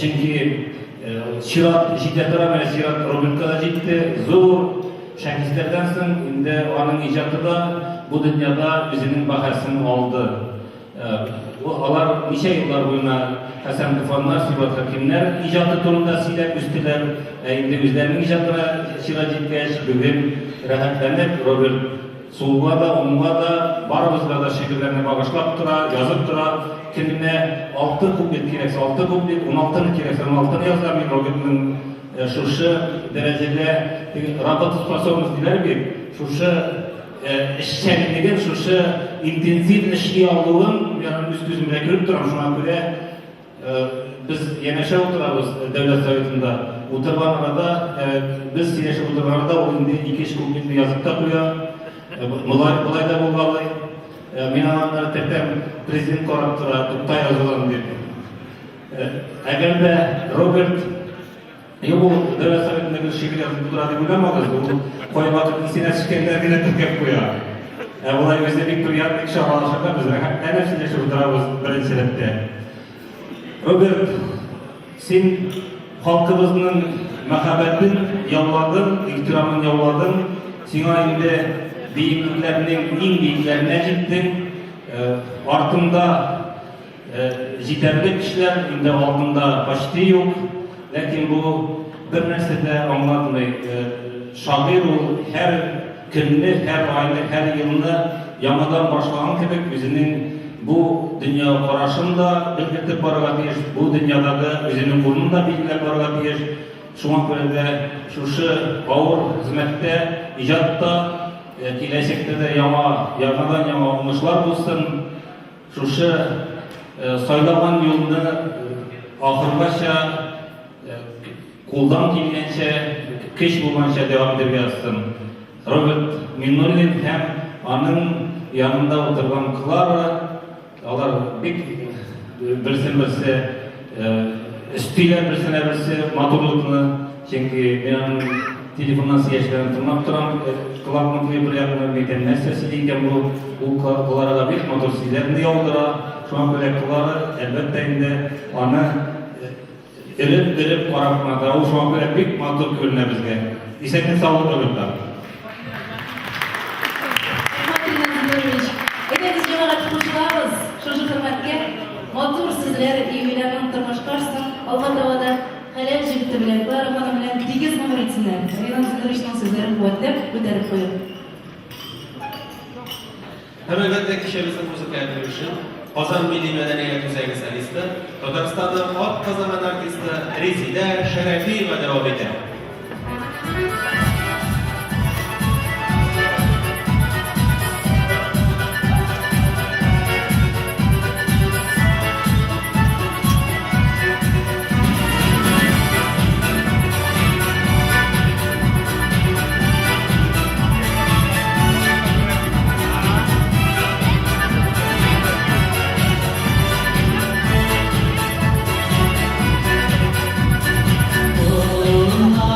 Çünkü şirat, şiddetlere Robert kadar ciddi, zor şahitlerden soň indi onun ijadı da bu dünyada özünün bahasını aldı. Alar neçe yıllar boyuna Hasan Tufanlar, Sibat Hakimler ijadı turunda siylep üstüler. Indi özlerinin ijadına çıra jetkeç, bugün rahatlanıp Robert Sulga da, onunla da, barımızda da şekillerini bağışlap tura, yazıp tura, kendine 6 kuplet kerekse 6 kuplet, 16'nı kerekse 16'nı yazar bir Robert'nin şuşu derecede работу способность diler bir, şuşu işçiliğin, şuşu intensif işi aldığın, yani üst düzümde görüp duram şuna göre biz yeneşe oturarız devlet sovetinde. Oturgan arada, biz yeneşe oturgan arada o indi 2 kupletli yazıp da koyuyor. Bulay da bulgalı, men anamları tepem prezident korap tura, Tuktay yazılan dedi. Eğer de Robert, bu devlet sovetindeki şekil yazıp tura diye bilemez, bu koy vakıtın sine şirketlerine Türkiye koyuyor. Bulay özledik bir yanlık şahalaşaklar biz, en hepsine şu durarız birinci sebepte. Robert, sen halkımızın mehabetin yavladın, ihtiramın yavladın, sana indi beyliklerinin en beyliklerine gittin, artımda yeterli kişiler, indi altında başlığı yok. Lakin bu bir nersede anlatmayı, şair ol, her gününü, her ayını, her yılını yamadan başlayan gibi özünün bu dünya karşında belirtip barıgatıyız, bu dünyadaki özünün burnunda bilgiler barıgatıyız. Şuna göre de şu ağır hizmette, icatta, gelecekte de yamadan yama olmuşlar olsun. Şu saylaman yolunu ahırgaça, koldan gelgençe, kış bulmança devam edebilirsin. Robert Minnollin hem onun yanında oturgan Clara, onlar birisi üstüler birisi motorluğunu, çünkü benim telefondan siyaçlarını tırnak turan, kulaklıklı bir yakını beyten nesnesi deyken bu Clara'da bir motor siyaçlarını yoldıra, şu an böyle Clara elbette indi onu erip parapmada, o şu an böyle bir motor görüne bizge. İsekin sağlık olurlar. Edeniz cemaat kuşlarımız, çocuk hürmetke, motor sizler, iyilerinin tırmışkarsın, Allah davada halal jibti bilen, barımanı bilen, digiz numar etsinler. Edeniz sizler sizlerin kuvvetlep, öderip koyun. Hem elbette kişimizin müzikaya dönüşü, Ozan Milli Medeniyet Müzeyli Solisti, Tataristan'da Ot Kazanan Artisti Rezide Şerefi ve devam eder. Oh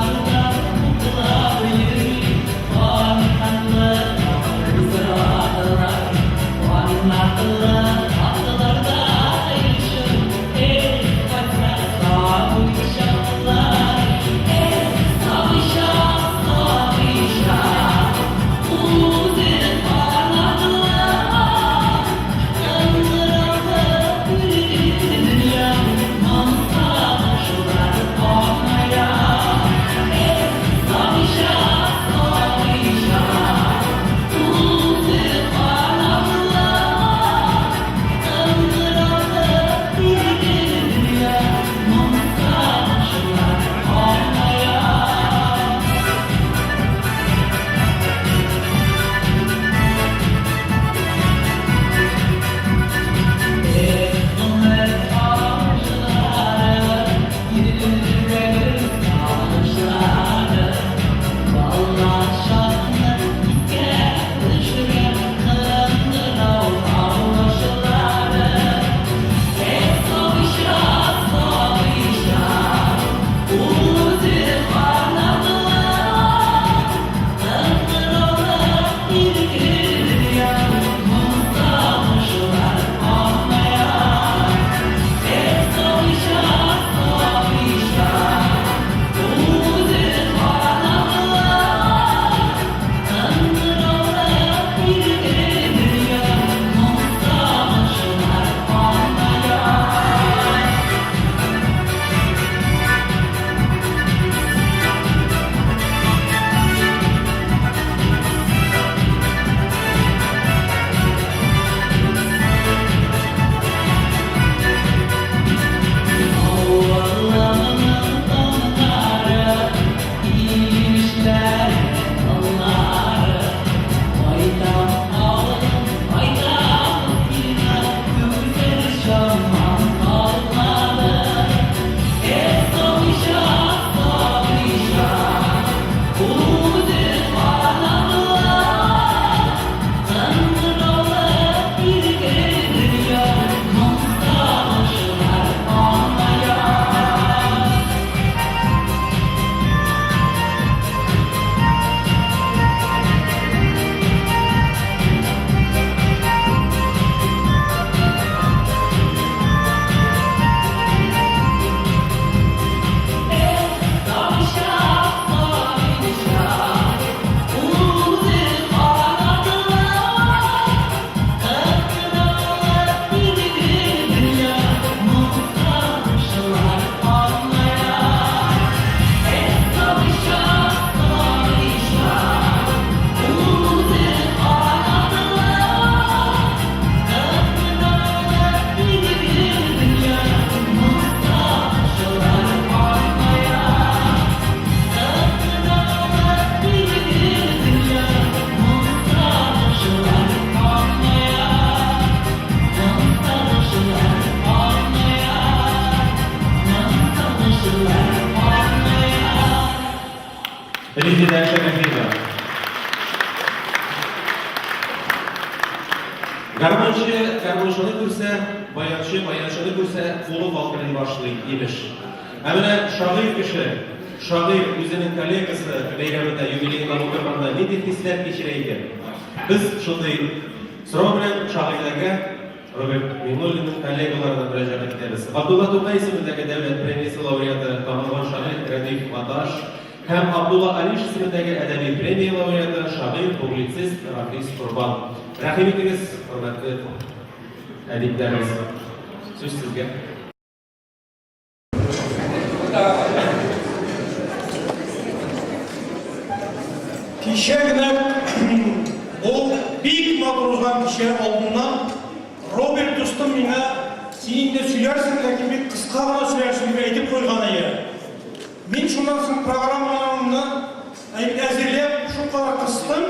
Garmonçunu görse, bayançını görse, ulu halkının başlığı imiş. Emine şair kişi, şair özünün kollegası beyramında, yubileyinde oturganda ne de hisler geçireydi. Biz şunday soru bilen şairlerge Robert Mingullин'in kollegalarına müracaat ederiz. Abdullah Tugay ismindeki devlet premiyası laureatı tanınған şair Radif Ataş hem Abdullah Aliş ismindeki edebi premiya laureatı şair, publitsist Rafiz Kurban. Rahim etiniz, hürmetli ediplerimiz. Söz sizge. Kişerine bu büyük matruzdan kişi olduğundan Robert dostum yine senin de söylersin lakin bir kısa gana söylersin gibi edip koygan yer. Men şundan soň programmamni äzirlep şu kadar kıstım,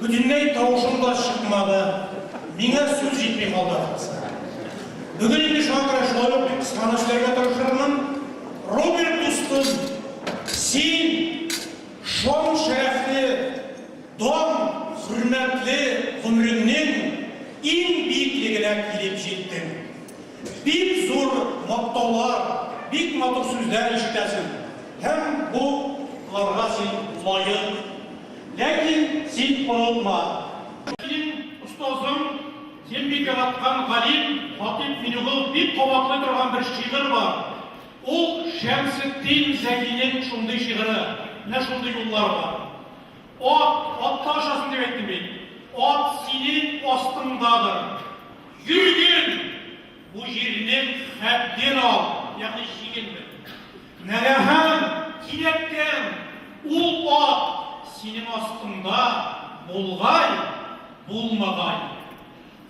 bütünley tavuşum da çıkmadı. Mine söz yetmey kaldı. Bugün indi şu an kadar şöyle bir kısa gana söylerge çalışırım. Robert dostum, sen şon şerefli, don, hürmetli ömrünün en büyükligine gelip jettin. Bir zor maktaular, bir matur sözler işitesin. Hem bu larga sen layık. Lakin sen unutma. Senin ustazım, sen bir yaratkan galim, Hatip Minugul bir kovaklı durgan bir şiir var. O Şemsettin Zeki'nin şunday şiiri, ne şunday yollar var. At taşasın demek demek. At senin astındadır. Yürgün bu yerinin haddini al. Yani şiirdir. Nelehem kinetten ul at senin astında bulgay, bulmagay.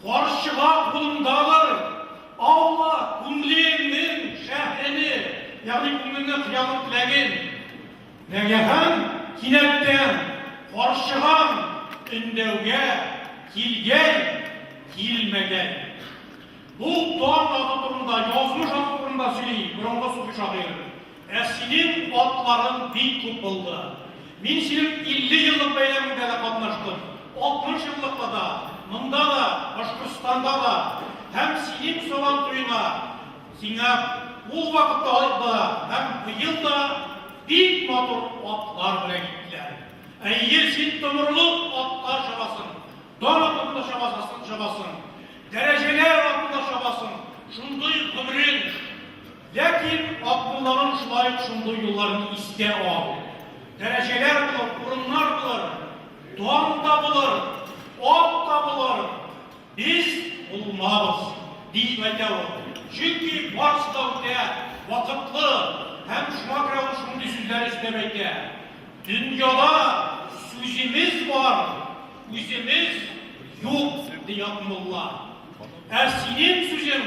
Karşıga kulundadır. Allah kumliğinin şehrini, yani kumliğinin kıyamet dilegin. Nelehem kinetten karşıgan ündevge, kilgey, kilmegey. Bu doğan adı turunda, yazmış adı turunda söyleyeyim, buronga suku şahir. Senin atların bir kupuldu. Men senin 50 yıllık beyleminde de katnaştım. 60 yıllıkta da, mında da, Başkırstanda da, hem senin solan tuyuna, sina bu vakitte da, hem bu yılda bir motor atlar bile gittiler. Eğer sen tomurluk atlar şabasın, don atında şabasın, dereceler atında şabasın, şunday ömrün. Lakin Abdullah'ın şulayık şunday yollarını iste al. Dereceler bulur, burunlar bulur, doğan da bulur, at da bulur. Biz bulmağız, deyip aytavur. Çünkü varsı da öte, vakıtlı, hem şuna kıravun şunday sözler istemekte. Dünyada sözümüz var, özümüz yok diyatmullah. Senin sözün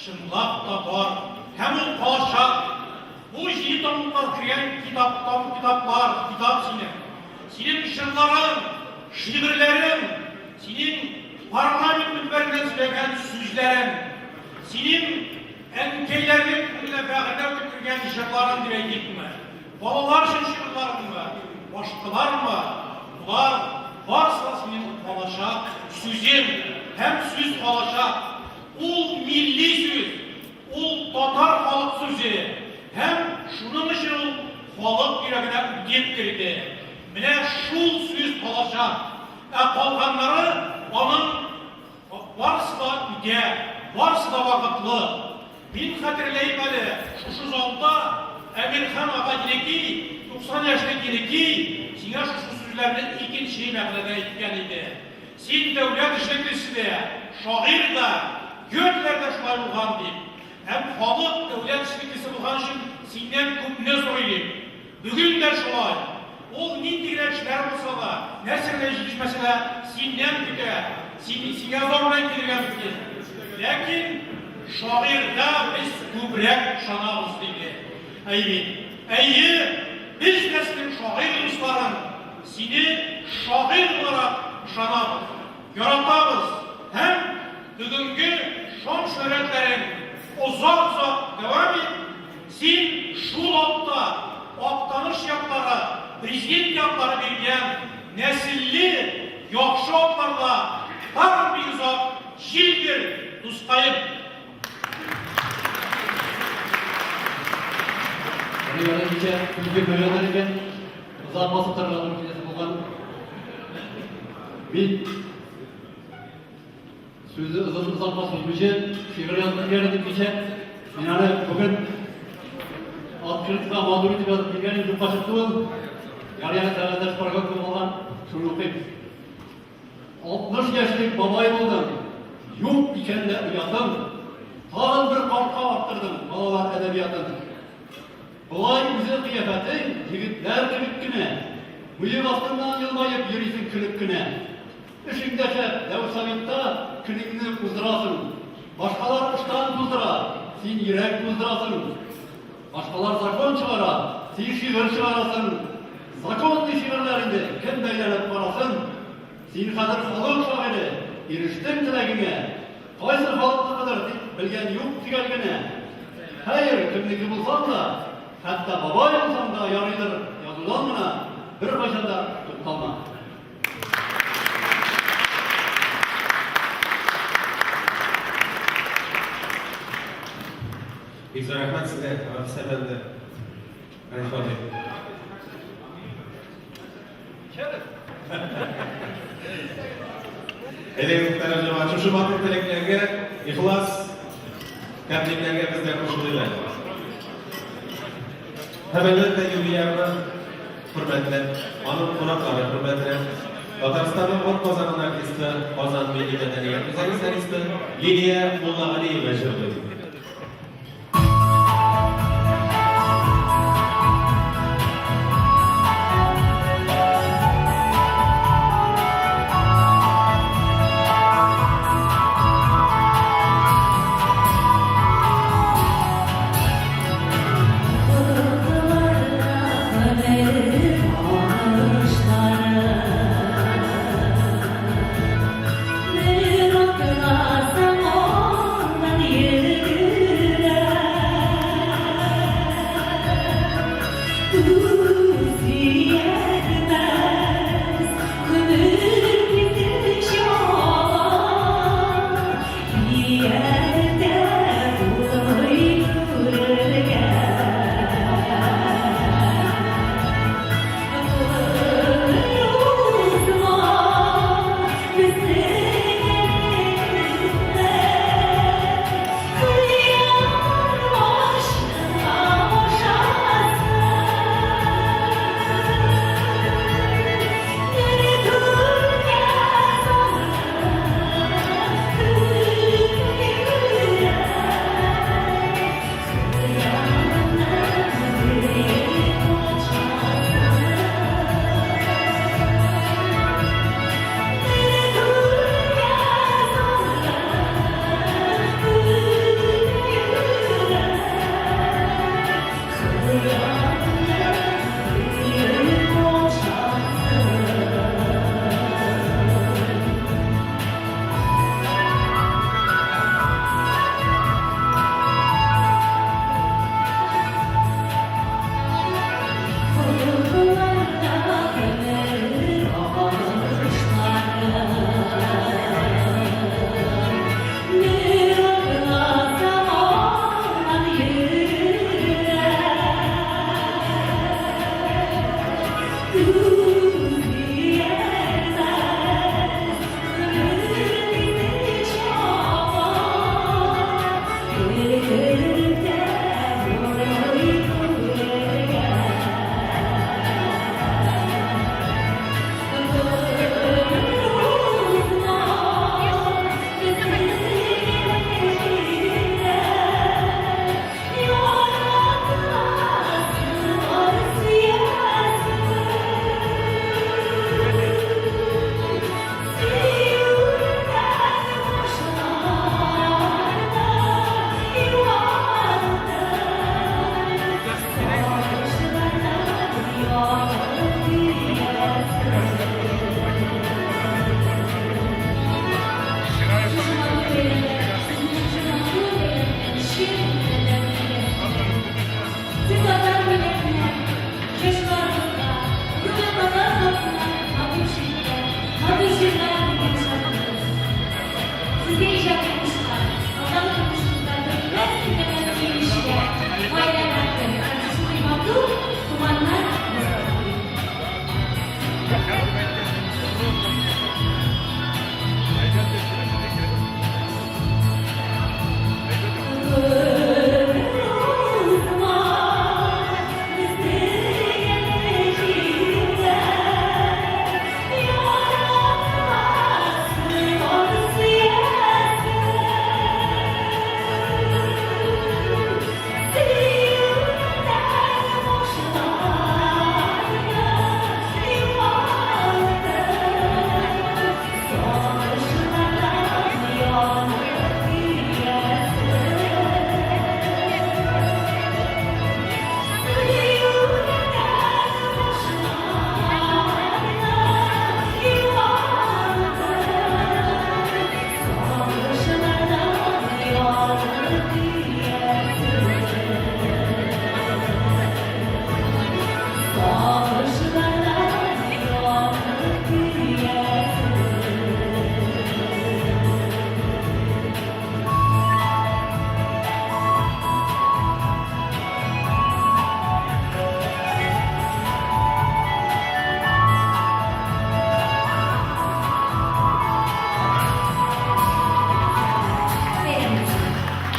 şınlap da var, hem o paşa. Bu yeni damlıklar kıran kitaplar senin. Senin şırların, şiirlerin, senin parlament minberinden söylenen sözlerin, senin enkeylerinin önüne bəğirler tükürgen şırların direydik mi? Balalar için şiirler mı? Başkalar mı? Bunlar varsa senin palaşa, sözün, hem söz palaşa, ul milli söz, ul Tatar halk sözü, hem şunun için halk yüreğine üdep girdi. Mine şul söz palaşa, kalkanları onun varsa da üde, varsa da vakıtlı. Ben hatırlayayım hadi, şu zalda Emirhan Ağa geleki, 90 yaşında geleki, sana şu sözlerini ikinci mehlede etken idi. Sen devlet işletmesi de, şair de, göklerde şulay olgan deyip, hem halk devlet işletmesi olgan için senden köp ne söyleyeyim. Bugün de şulay. O ne dirençler olsa da, ne sene mesela senden küte, sine zorlayın gelgen küte. Lakin şairde biz kübrek şanağız deydi. Biz neslin şair dostların seni şair olarak şanağız, yaratamız. Hem bugünkü şan şöhretlerin uzak devam et. Sen şu altta aktanış yapları, prezident yapları bilgen nesilli, yakşı atlarla her bir uzak Jilgir Dusqayıp. Yana gece Türkiye bölümler iken uzak basıp taraflarının kilesi bulgan bir sözü uzak basıp için şiir yazdığı yerde geçen yani bugün alt kırıkta mağduru gibi yazıp bir yerde başlıktığım yarıya terörler paragrafı olan şunu okuyayım. 60 yaşlık babayım oldum. Yok iken de uyandım. Tağın bir kalka arttırdım balalar edebiyatını. Olay güzel kıyafeti, yigitler kırıkkine. Bıyık astından yılmayıp yürüsün kırıkkine. Işık deşer, dev sabitta kırıkını kuzdurasın. Başkalar ıştan kuzdura, sen yürek kuzdurasın. Başkalar zakon çıkara, sen şiir çıkarasın. Zakon şiirlerinde kim beyanat parasın. Sen kadar halk şairi, eriştin tilegine. Kaysı halkı kadar bilgen yok tigelgine. Hayır, kimliki bulsam da, hatta baba olsam da yarıdır yazılan bana bir başında tutulma. Bizler rahmet size, Rabbi Efendi. Rehber Bey. Eleyim tarafıma şu bakım tileklerine ihlas, kalpliklerine bizler koşuluylar. Hemenlikle yürüyenler hürmetle, onun konakları hürmetle, Tataristan'ın on Kozan'ın artisti, Kozan Milli Medeniyet Müzesi solisti Lidiya Mulla Ali Beşirli. Yerim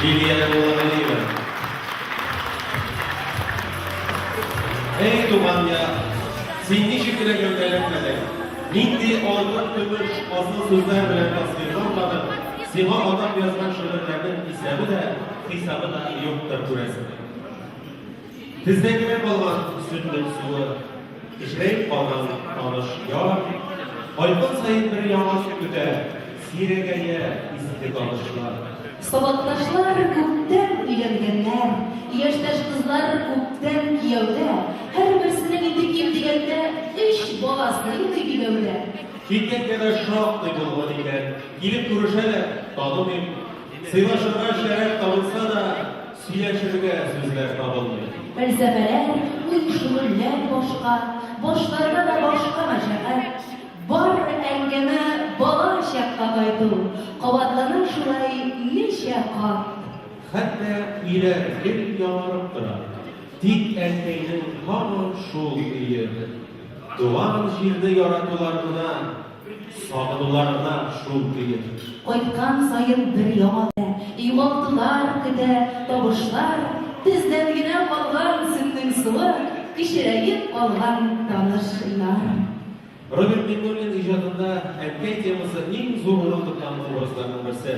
Lidia'ya Muhammadiyeva. Ey Tuganya, seni şekilde gönderlemeden, nindi altın kömür asıl sözler bilen tasvirlanmadı. Sima adam yazgan şöhretlerinin islamı da, hesabı da yoktur burası. Tizdekiler balgan sütün suyu, işreyip balgan tanış yar, aykın sayın bir yağmur küte, siregeye istikalışlar. Sabaktaşlar kökten uylanganlar, yaştaş kızlar kökten kiyovda, her birisinin indi kiyim degende, üç boğazını indi gülövde. Şirketlere şahtı bulmadı iken, gelip duruşa tanımım. Sıvaşına şeref tanınsa da, süleşirge sözler tanılmıyor. Felsefeler, uyuşturuller boşka, boşlarda da boşka meşakat. Var engeme bala şakka kaydı, kavatlanır şurayı neşe kat. Hatta ilerler yanarıp durar. Dik erkeğinin hamur şul iyi. Doğan şirde yaratılarına, sağlılarına şul iyi. Koytkan sayın bir yolda, yuvaltılar kıda, tabuşlar, tizlergine kalgan sünnin sıvı, kişireyip kalgan tanışlar. Robert Mingol'in icadında erkek teması en zorluğunu tutan obrazlarının birisi.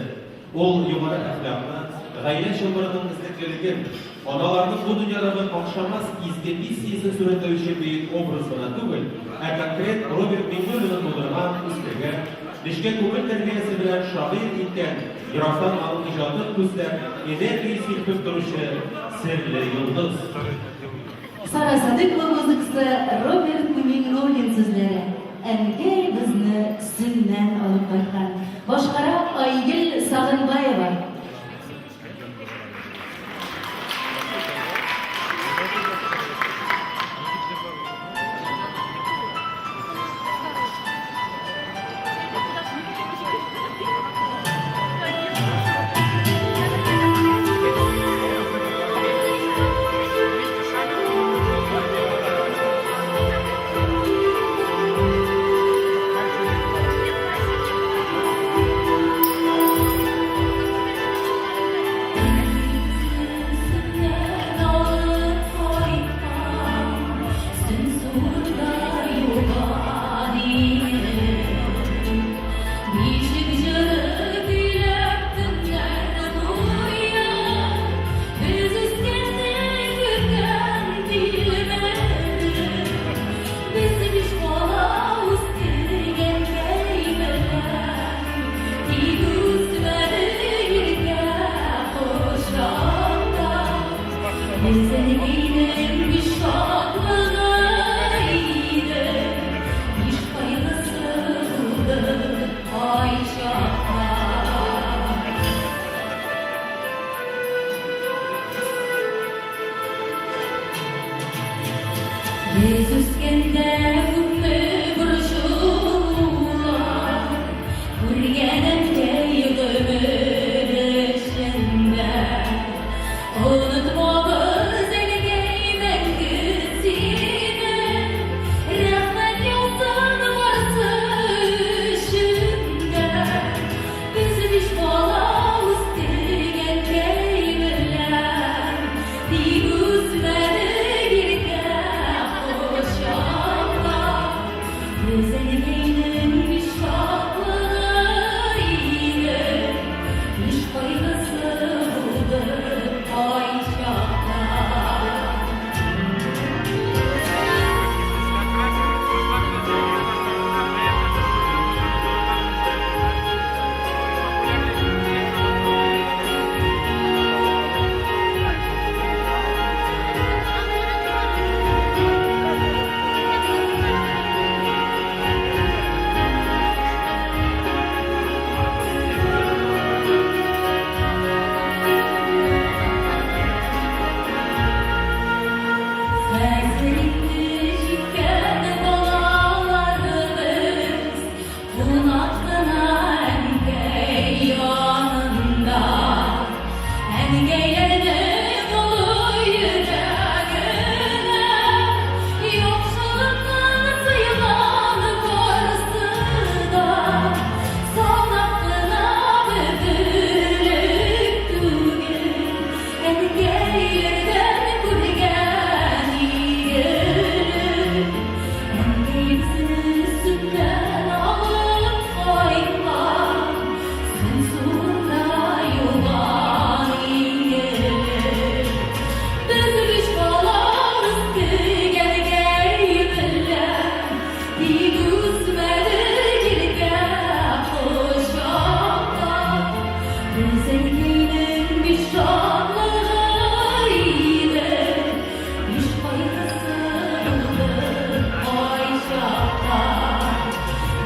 Ol yukarı ahlakına, gayle şımbırının izleklerinin, analarının bu dünyada bir akşamaz izge misyesi suretleşen bir obrazına değil, konkret Robert Mingol'in bulunman üstüge, dişke kumul terbiyesi bilen şair iken, Yıraktan alın icadın kuzlar, enerjiyi silpip duruşu, sirli yıldız. Sarasadık ve müzikse Robert Mingol'in sözleri. Enge bizni sünnen alıp bakkan. Başkara Aygül Sağınbayeva.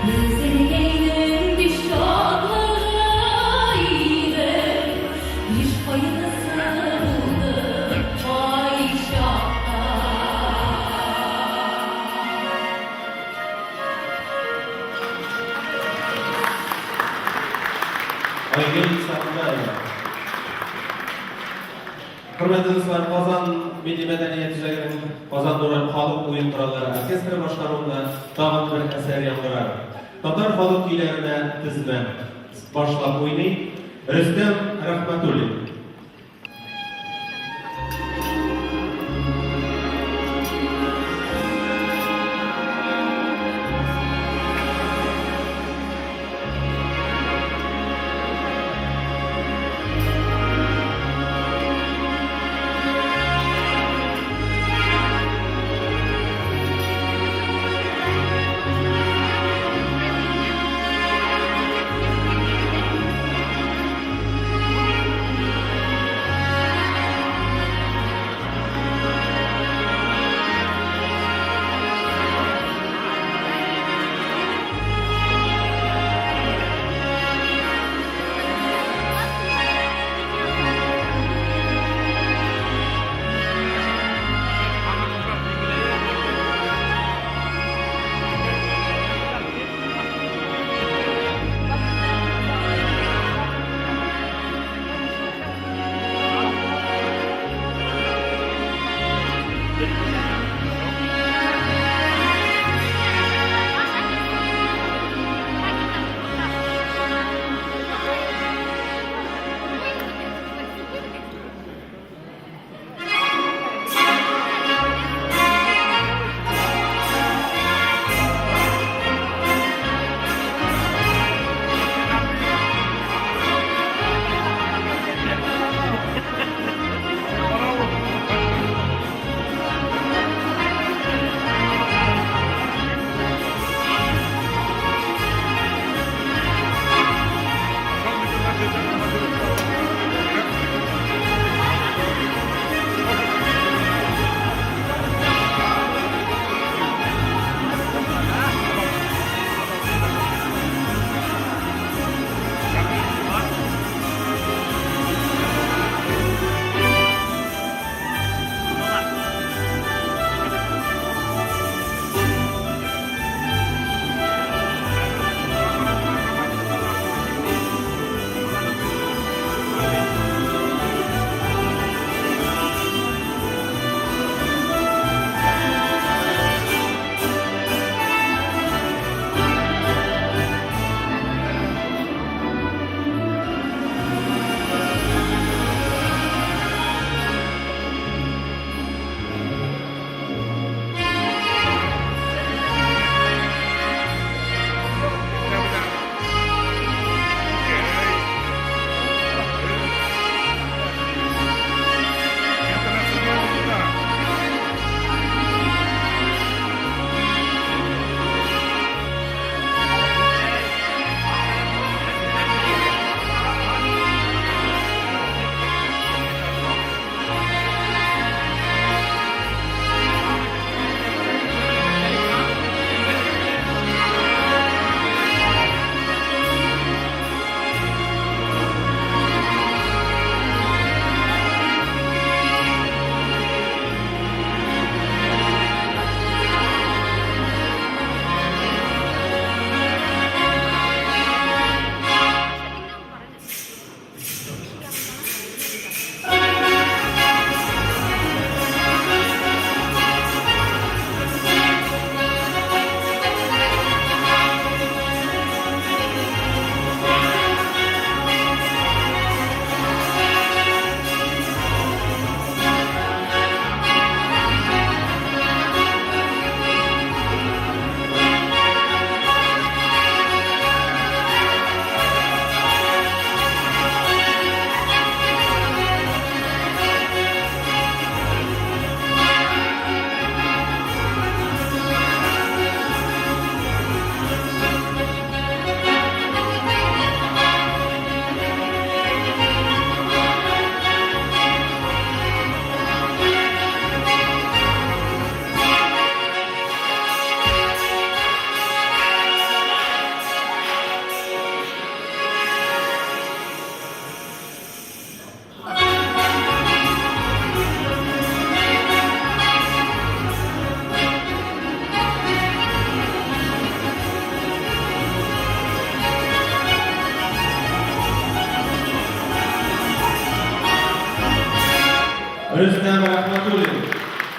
Yüzlerinin düşmanlarıydı, bir faydası buldu padişahta. Aygül Sakınayeva. Hürmetli dostlar, Qozon Milliy madaniyat üzerining Qozon davlat xalq o'yin qurollari orkestri boshqaruvida tag'in bir asar yangradi. Tatar xalq kuylarini tizma boshlab o'ynaydi Rustam Rahmatulli.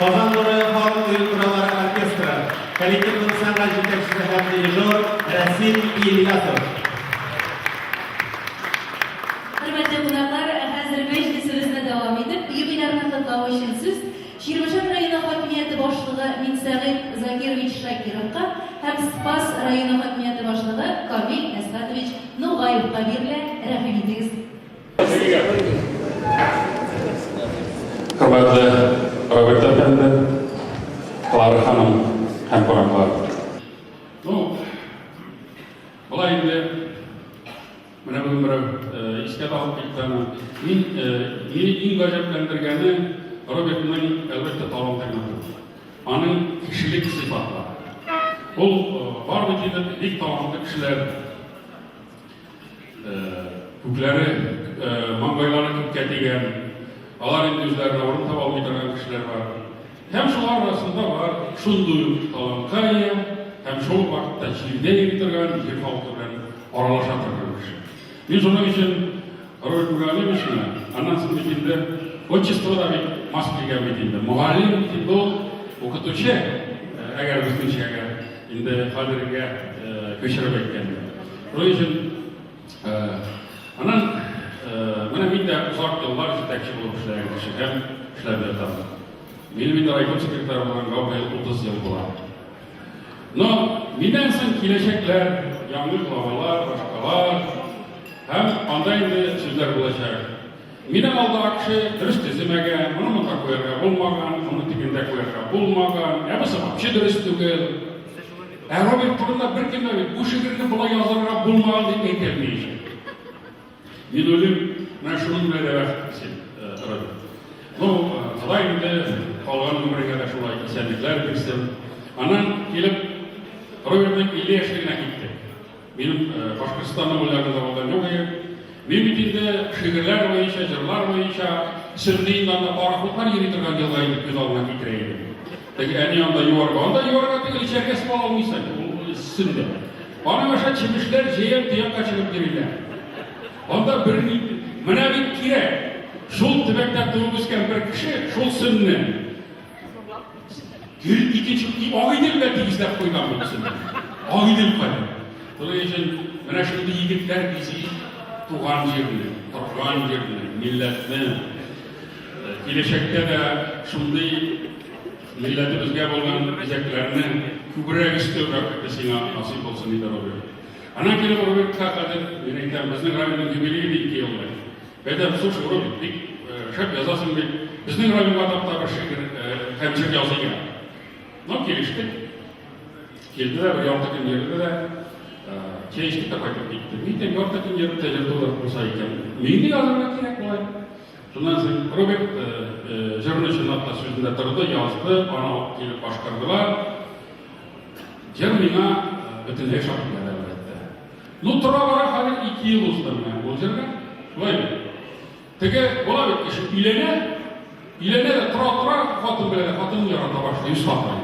Казан Нуры халык уйгырлары оркестры, коллективның сәнгать җитәкчесе һәм дирижер Рәсим Ильясов. Hürmetli qonaqlar, hozir məclisimizni davam edib, yubileyni qutlау uchun siz Şirvanşan rayonu hokimiyati boshlig'i Minsag'ib Zakirovich Shakirovga ham Spas rayonu hokimiyati boshlig'i Kamil Asqatovich Nug'ayevga berilgan rahmat etingiz. Hurmatli Robert Efendi, Clara Hanım, hem konaklar. Бұлай енді мына бүгін бір еске алып кеткені мені ең ғажапландырғаны Робертның әлбетте таланттылығы. Аның кішілік сипаты. Ол барлық жерде бек талантты кішілер көклері маңғайлары көкке тиген, алар енді өздеріне орын таба алмай тұрған кішілер бар. Һәм шулар арасында бар шундый талантқа ие, һәм шул вакытта җирдә йөри торган, җир халкы белән аралаша торган кеше. Мин шуның өчен Роберт Мугалевичны аннан соң бит отчествода бит Москвага бит инде. Мугалев бит инде ул укытучы, әгәр безнеңчә инде хәзергә күчереп әйткәндә. Шуның өчен аннан менә мин дә узак еллар җитәкче булып эшләгән кеше һәм эшләп ятам. Минем инде райком секретары булганга быел 30 ел була. Но миннән соң киләчәкләр, яңгыр главалар, башкалар һәм анда инде сүзләр булачак. Минем алда кеше дөрес төземәгән, моны монда куярга булмаган, моны тигендә куярга булмаган, ябысы вообще дөрес түгел. Роберт турында бер кемдә бит бу шигырьне болай язарга булмаган дип әйтелми. Мин уйлыйм, менә шуның белән дә бәхетле Роберт. Ну, Ходай инде калган гомергә дә шулай исәнлекләр бирсен. Аннан килеп Робертның 50 яшьлегенә китте. Минем Башкортстанның уйларында булган юк иде. Мин бит инде шигырьләр буенча, җырлар буенча Сөнниянда пароходлар йөри торган елга инде күз алдына китерә идем. Теге әни анда юарга, анда юарга тегел ичәргә сала алмыйсың, ул сөннә. Аны аша чимешләр җыеп тыякка чыгып йөриләр. Анда бер менә бит кирәк. Шул төбәктә туып үскән бер кеше, шул сөннә. Икенче агыйдел дә тигезләп куйган бу сөннә. Агыйдел кайда? Шуның өчен менә шундый егетләр бизи туган җирне, торган җирне, милләтне, киләчәктә дә шундый милләтебезгә булган үзәкләрне күбрәк өстәүрәк сиңа насыйп булсын дип Роберт. Аннан килеп Робертка кадәр мин әйтәм, безнең районның юбилее 2 елда. Бәдәм суш Роберт бик шәп язасың бит. Безнең районга тапта бер шигырь һәм җыр языгы. Ну, килештек. Килде бер ярты көн йөрде дә чәйште кайтып китте. Мин ярты көн йөрде җырлар булса икән. Мине язарга кирәк булай. Шуннан соң Роберт җырны чынлапта сүзендә торды, язды, аны килеп башкардылар. Җыр миңа бөтенләй шатлык бирде. Ну, тора бара хәзер 2 ел узды менә бу җырга. Шулай. Теге була бит кеше Иләнә дә тора, хатын белән хатын ярата башлый, үсмәй.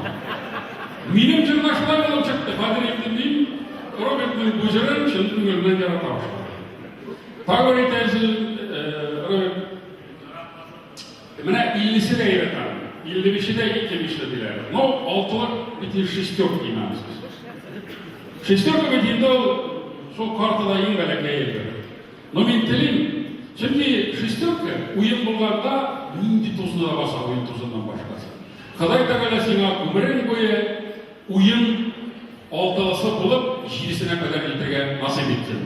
Минем җырна шулай булып чыкты. Хәзер инде Робертның бу җырын чын күңелдән ярата башлый. Тагын әйтәсез, Роберт менә 50-се дә ярата. 55-се дә 2 диләр. Но 6-лык бит шестерка имамыз. Шестерка бит инде шул картада иң бәләкәй иде. Но мин телим, чөнки шестерка уен булганда нинди тузына баса, уен тузыннан башкасы. Ходай Тәгалә сиңа гомерең буе уен 6-лысы булып, 7-сенә кадәр җитәргә насыйп итсен.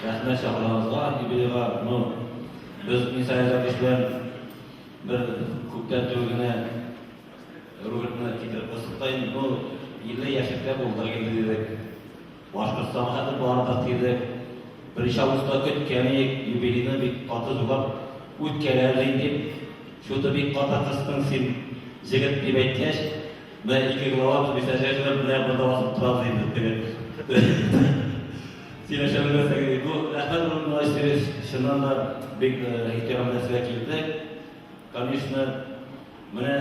Рәхмәт шаһларыбызга, юбилейга, без инсанiyat кешеләр бер күптән түгел генә Робертны китереп кыстайтын, 50 яшьлектә булдык инде дидек. Башкортстанга хәзер барып килдек. Беренче августта көткән юбилейны бик каты зурлап үткәрәләр дип, шуны бик каты кыстың син җегет дип әйткәч, мен 2 глава мессажлар белән бер давасып торабыз инде. Сөйләшәбез бу рәхмәт булган шуннан да бик ихтирам белән килдек. Конечно, менә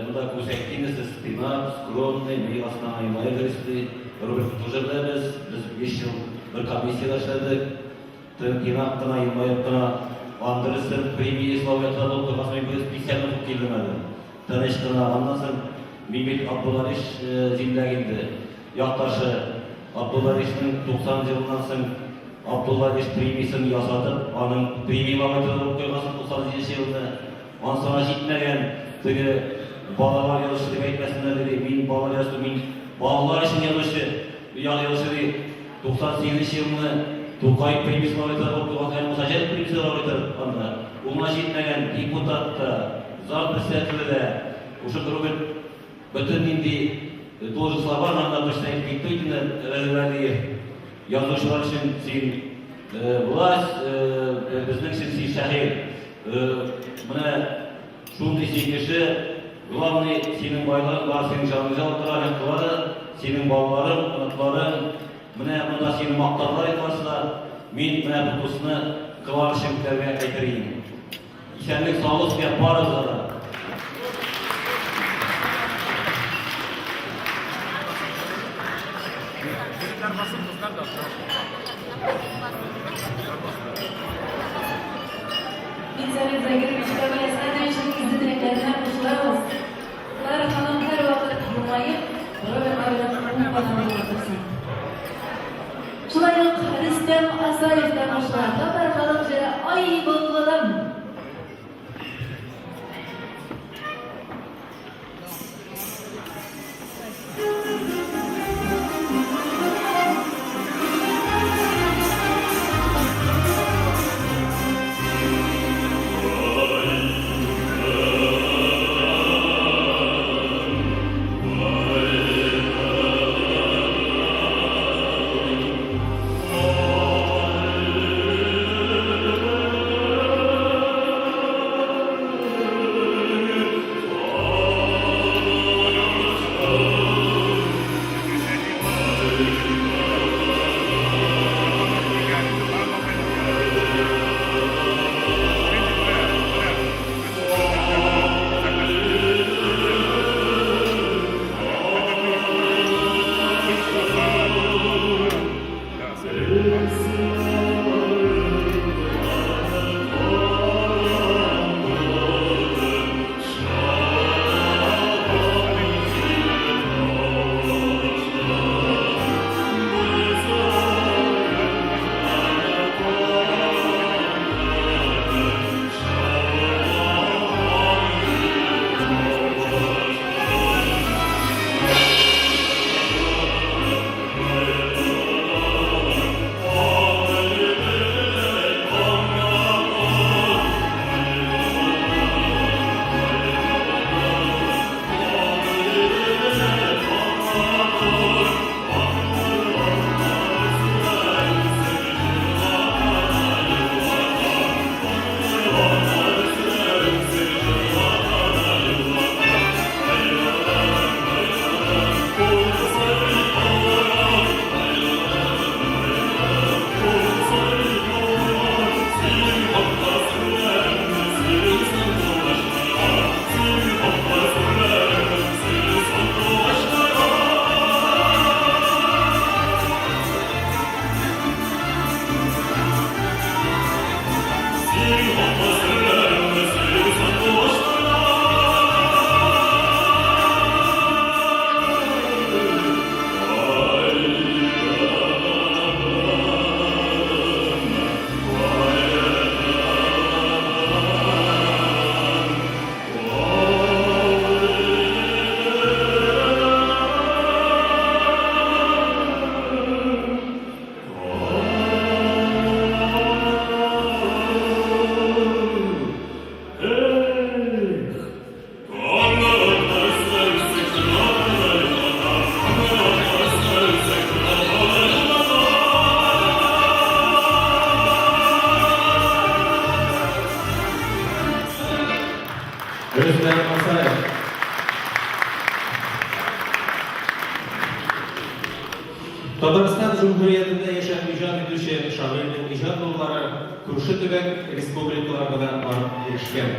буда күрсәткәнез стена скромный, мы основной майористы, Роберт тоже без 5 ел bir komissiyada işledik. Tırnak kına, yılmayıp kına, Andrıs'ın pремии Slovakiya'da oldu. Kasmayı bir spesialini çok girmedi. Tanıştığına anlasın. Mehmet Abdullariş zillagindi. Yaktaşı Abdullariş'in 90 yılından so'ng Abdullariş pремиясын yasatıp, onun pремия Slovakiya'da oldu. 97 yılda. Ondan sonra gitmegen, tüge balalar yazışı deb aytmasınlar dedi. Men balalar yazışı, men balalar için yazışı, yazışı 98 yılında To'qayev pремиясы Slovakiya'da oldu. Hem Musajat pремиясы Slovakiya'da. Ona gitmegen deputatda, zal председателida o'sha Robert bütün indi должностьlar var, anlamda işleyip gittiğinde razıverdiği yazışlar için sen власть, bizning siyosiy shahar, buna şunday kişi, главный senin bayların var, senin canınıza oturan kıları, senin balların, anıtların, buna senin maktarlar etmezse, men buna bu kursunu kıvar şimdilerine getireyim. İşenlik sağlık yaparız da. İnsanın zengin çıkarmayasına değişikliğinizi dileklerine koşularız. Bunlar hanım her vakit bulmayıp, Robert Abi'den ummadan anlatırsın. Şulaylık Rüstem Asayev'den hoşlarda bir kalıpça ay bulgulalım. Rüstem Asayev. Tatariston Cumhuriyeti'nde yaşayan icat edilişi şairinin icat yolları Kurşu tübek respublikalarına barıp erişken.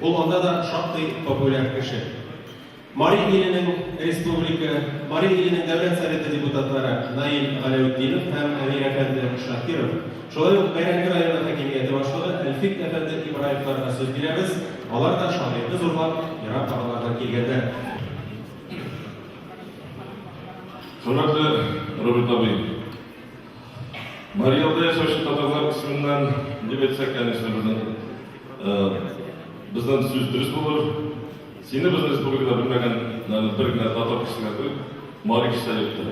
Bu onda da şartlı popüler kişi. Mari ilining davlat sovet deputatlari Nail G'alautdinov ham Amir Efendi Shakirov. Şolay uq Bayramkir rayoni hokimiyati boshlig'i Elfik Efendi Ibroyevlarga so'z beramiz. Ular da shoirni zo'rlab, Iroq tog'laridan kelganlar. Hurmatli Robert abi, Mariyalda yashovchi tatarlar qismidan deb aytsak, bizdan so'z durust bo'lar. Seni biz respublikada bilmagan birgina tatar qismga qo'yib, Mari kishida aytdi.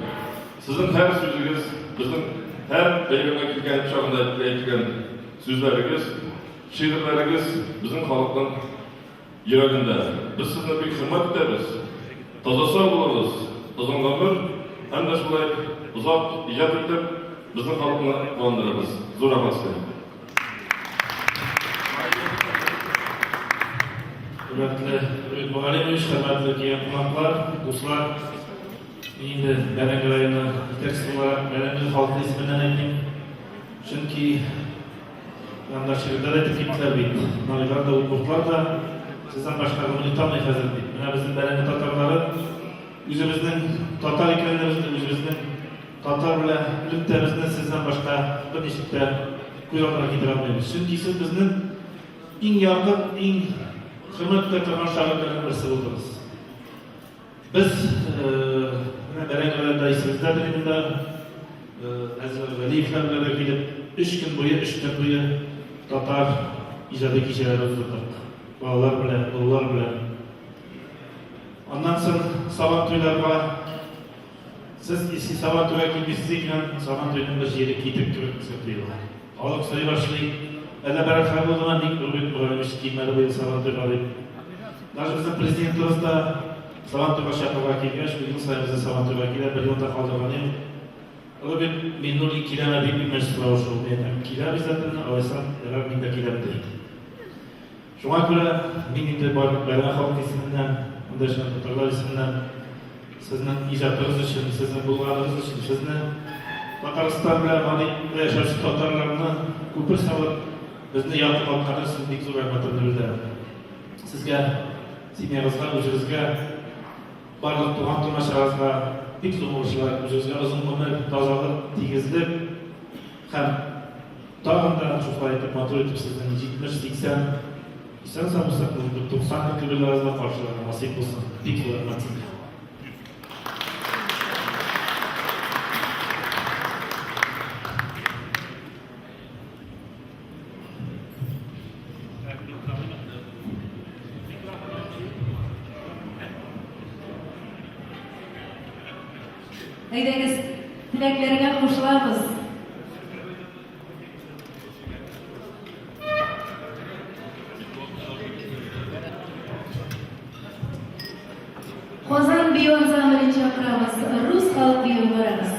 Sizning har so'zingiz, bizning har bayramga kelgan chog'ida aytilgan so'zlaringiz, she'rlaringiz bizning xalqning yuragida. Biz sizni bek hurmat etamiz. Toza sog' bo'lasiz. Uzun ömür, hem de şulay uzak icad edip bizim halkına quvandırırız. Zo'r rahmat. Hürmetli Ümit Muharremович, hürmetli qonaqlar, do'stlar. Endi Bayramkir rayoni yetakchisi olarak Bayramkir xalqi ismidan aytayım. Chunki yondoshchiliklar aytib ketdilar bit. Nolilar da, o'quvchilar da sizdan boshqa buni tanmay hozir bit. Mana bizning Bayramkir tatarlari o'zimizning tatar ekanligimizni, o'zimizning tatar bilan bilimlarimizni sizdan boshqa bir nechta ko'zga keltira olmaymiz. Chunki siz bizning eng yaqin, eng hurmatli qilgan shoirlardan birisi bo'ldingiz. Biz Bayramkirda ismimizda bilimda Azizlar Valiyevlar bilan kelib 3 kun bo'yi tatar ijodiy kechalar o'tkazdik. Bolalar bilan, o'g'illar bilan. Ondan sonra sabah to'ylarga siz eski sabah to'yga kelgisiz ekan, sabah to'yning bir yeri ketib turib deydilar. Hozir so'ray boshlaylik. Ana baraka bo'lgan deb Robert Muharremович kiyimlari bilan sabah to'yga olib. Даже bizning prezidentimiz da sabah to'yga chaqirib kelgan, shu yil sayimizda sabah to'yga kelib bir yo'lda qoldirgan. Robert menuli kilometr deb mas'ul shu men kilometr zaten avval yarar minda kilometr. Shunga ko'ra men endi Bayram xalq ismidan Undashlar tatarlar ismidan sizning ijodingiz uchun, sizning bo'lganingiz uchun, sizni Tatariston bilan Mariyda yashovchi tatarlarni ko'pir sabab bizni yoqib olganingiz uchun bek zo'r rahmatimni bildiraman. Sizga, semyangizga, o'zingizga, barliq tug'an tomoshabinlarga bek zo'r bo'lishlar, o'zingizga uzun umr, tozalik, tegizlik ham tag'inda shu hayotni motor etib sizdan 70-80 İnsan sanırsak 90 kilolarla karşılanan nasip olsun. Bir kilo nasip. Haydaymiz, tilaklarga qo'shilamiz. Qozon biyo ansambli chaqiramiz, rus xalq biyo boramiz.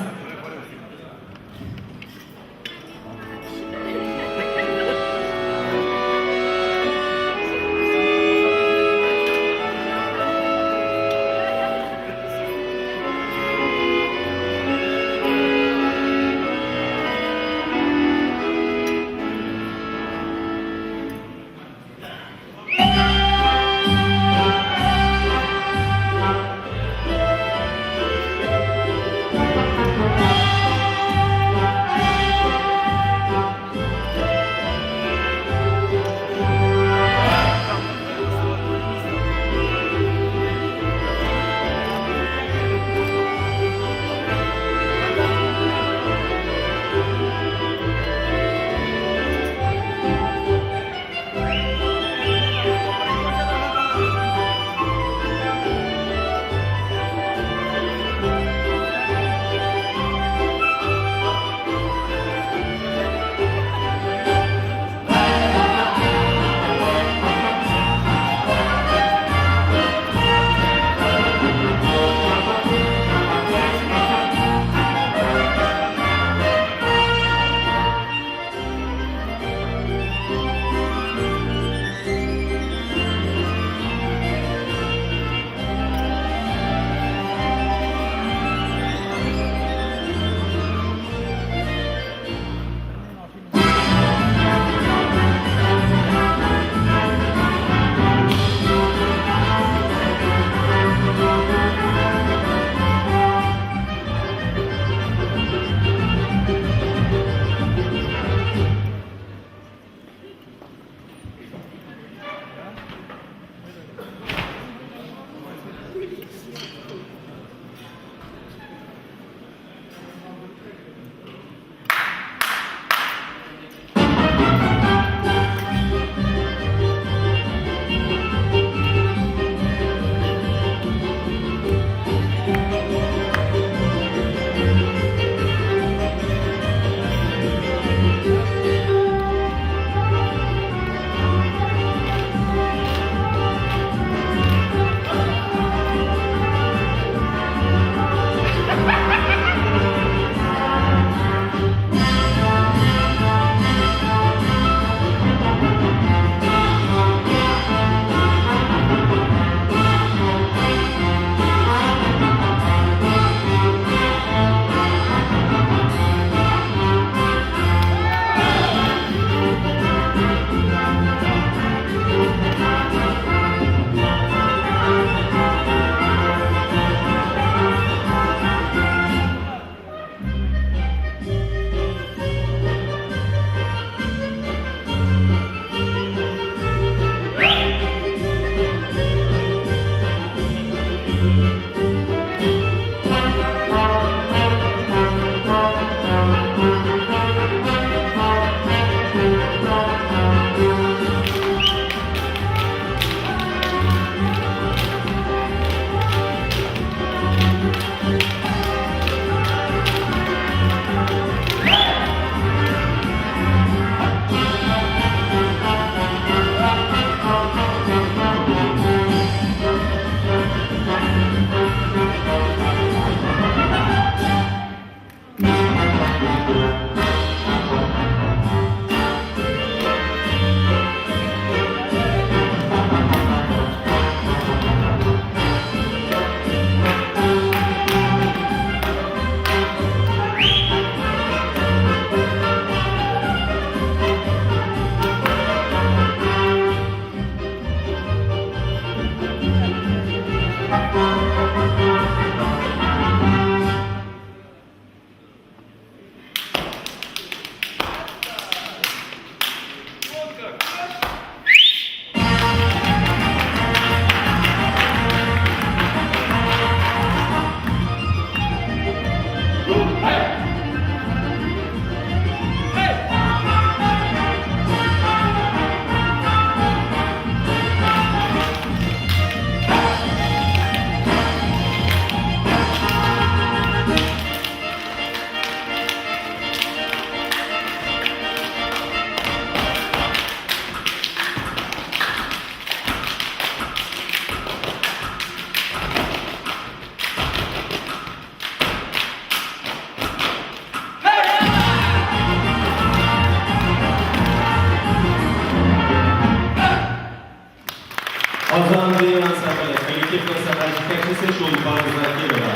Ozan Bey ansambli kollektiv konsertlar yetakchisi Sho'lpar Zakirova.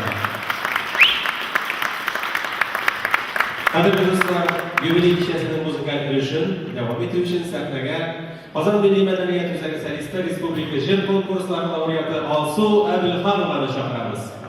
Qadrli do'stlar, yubiley kechasining muzikal turishini davom ettiruv uchun sahnaga Qozon milliy madaniyat yuzaki solisti Respublika jir konkurslari laureati Olsu Abilxonovani chaqiramiz.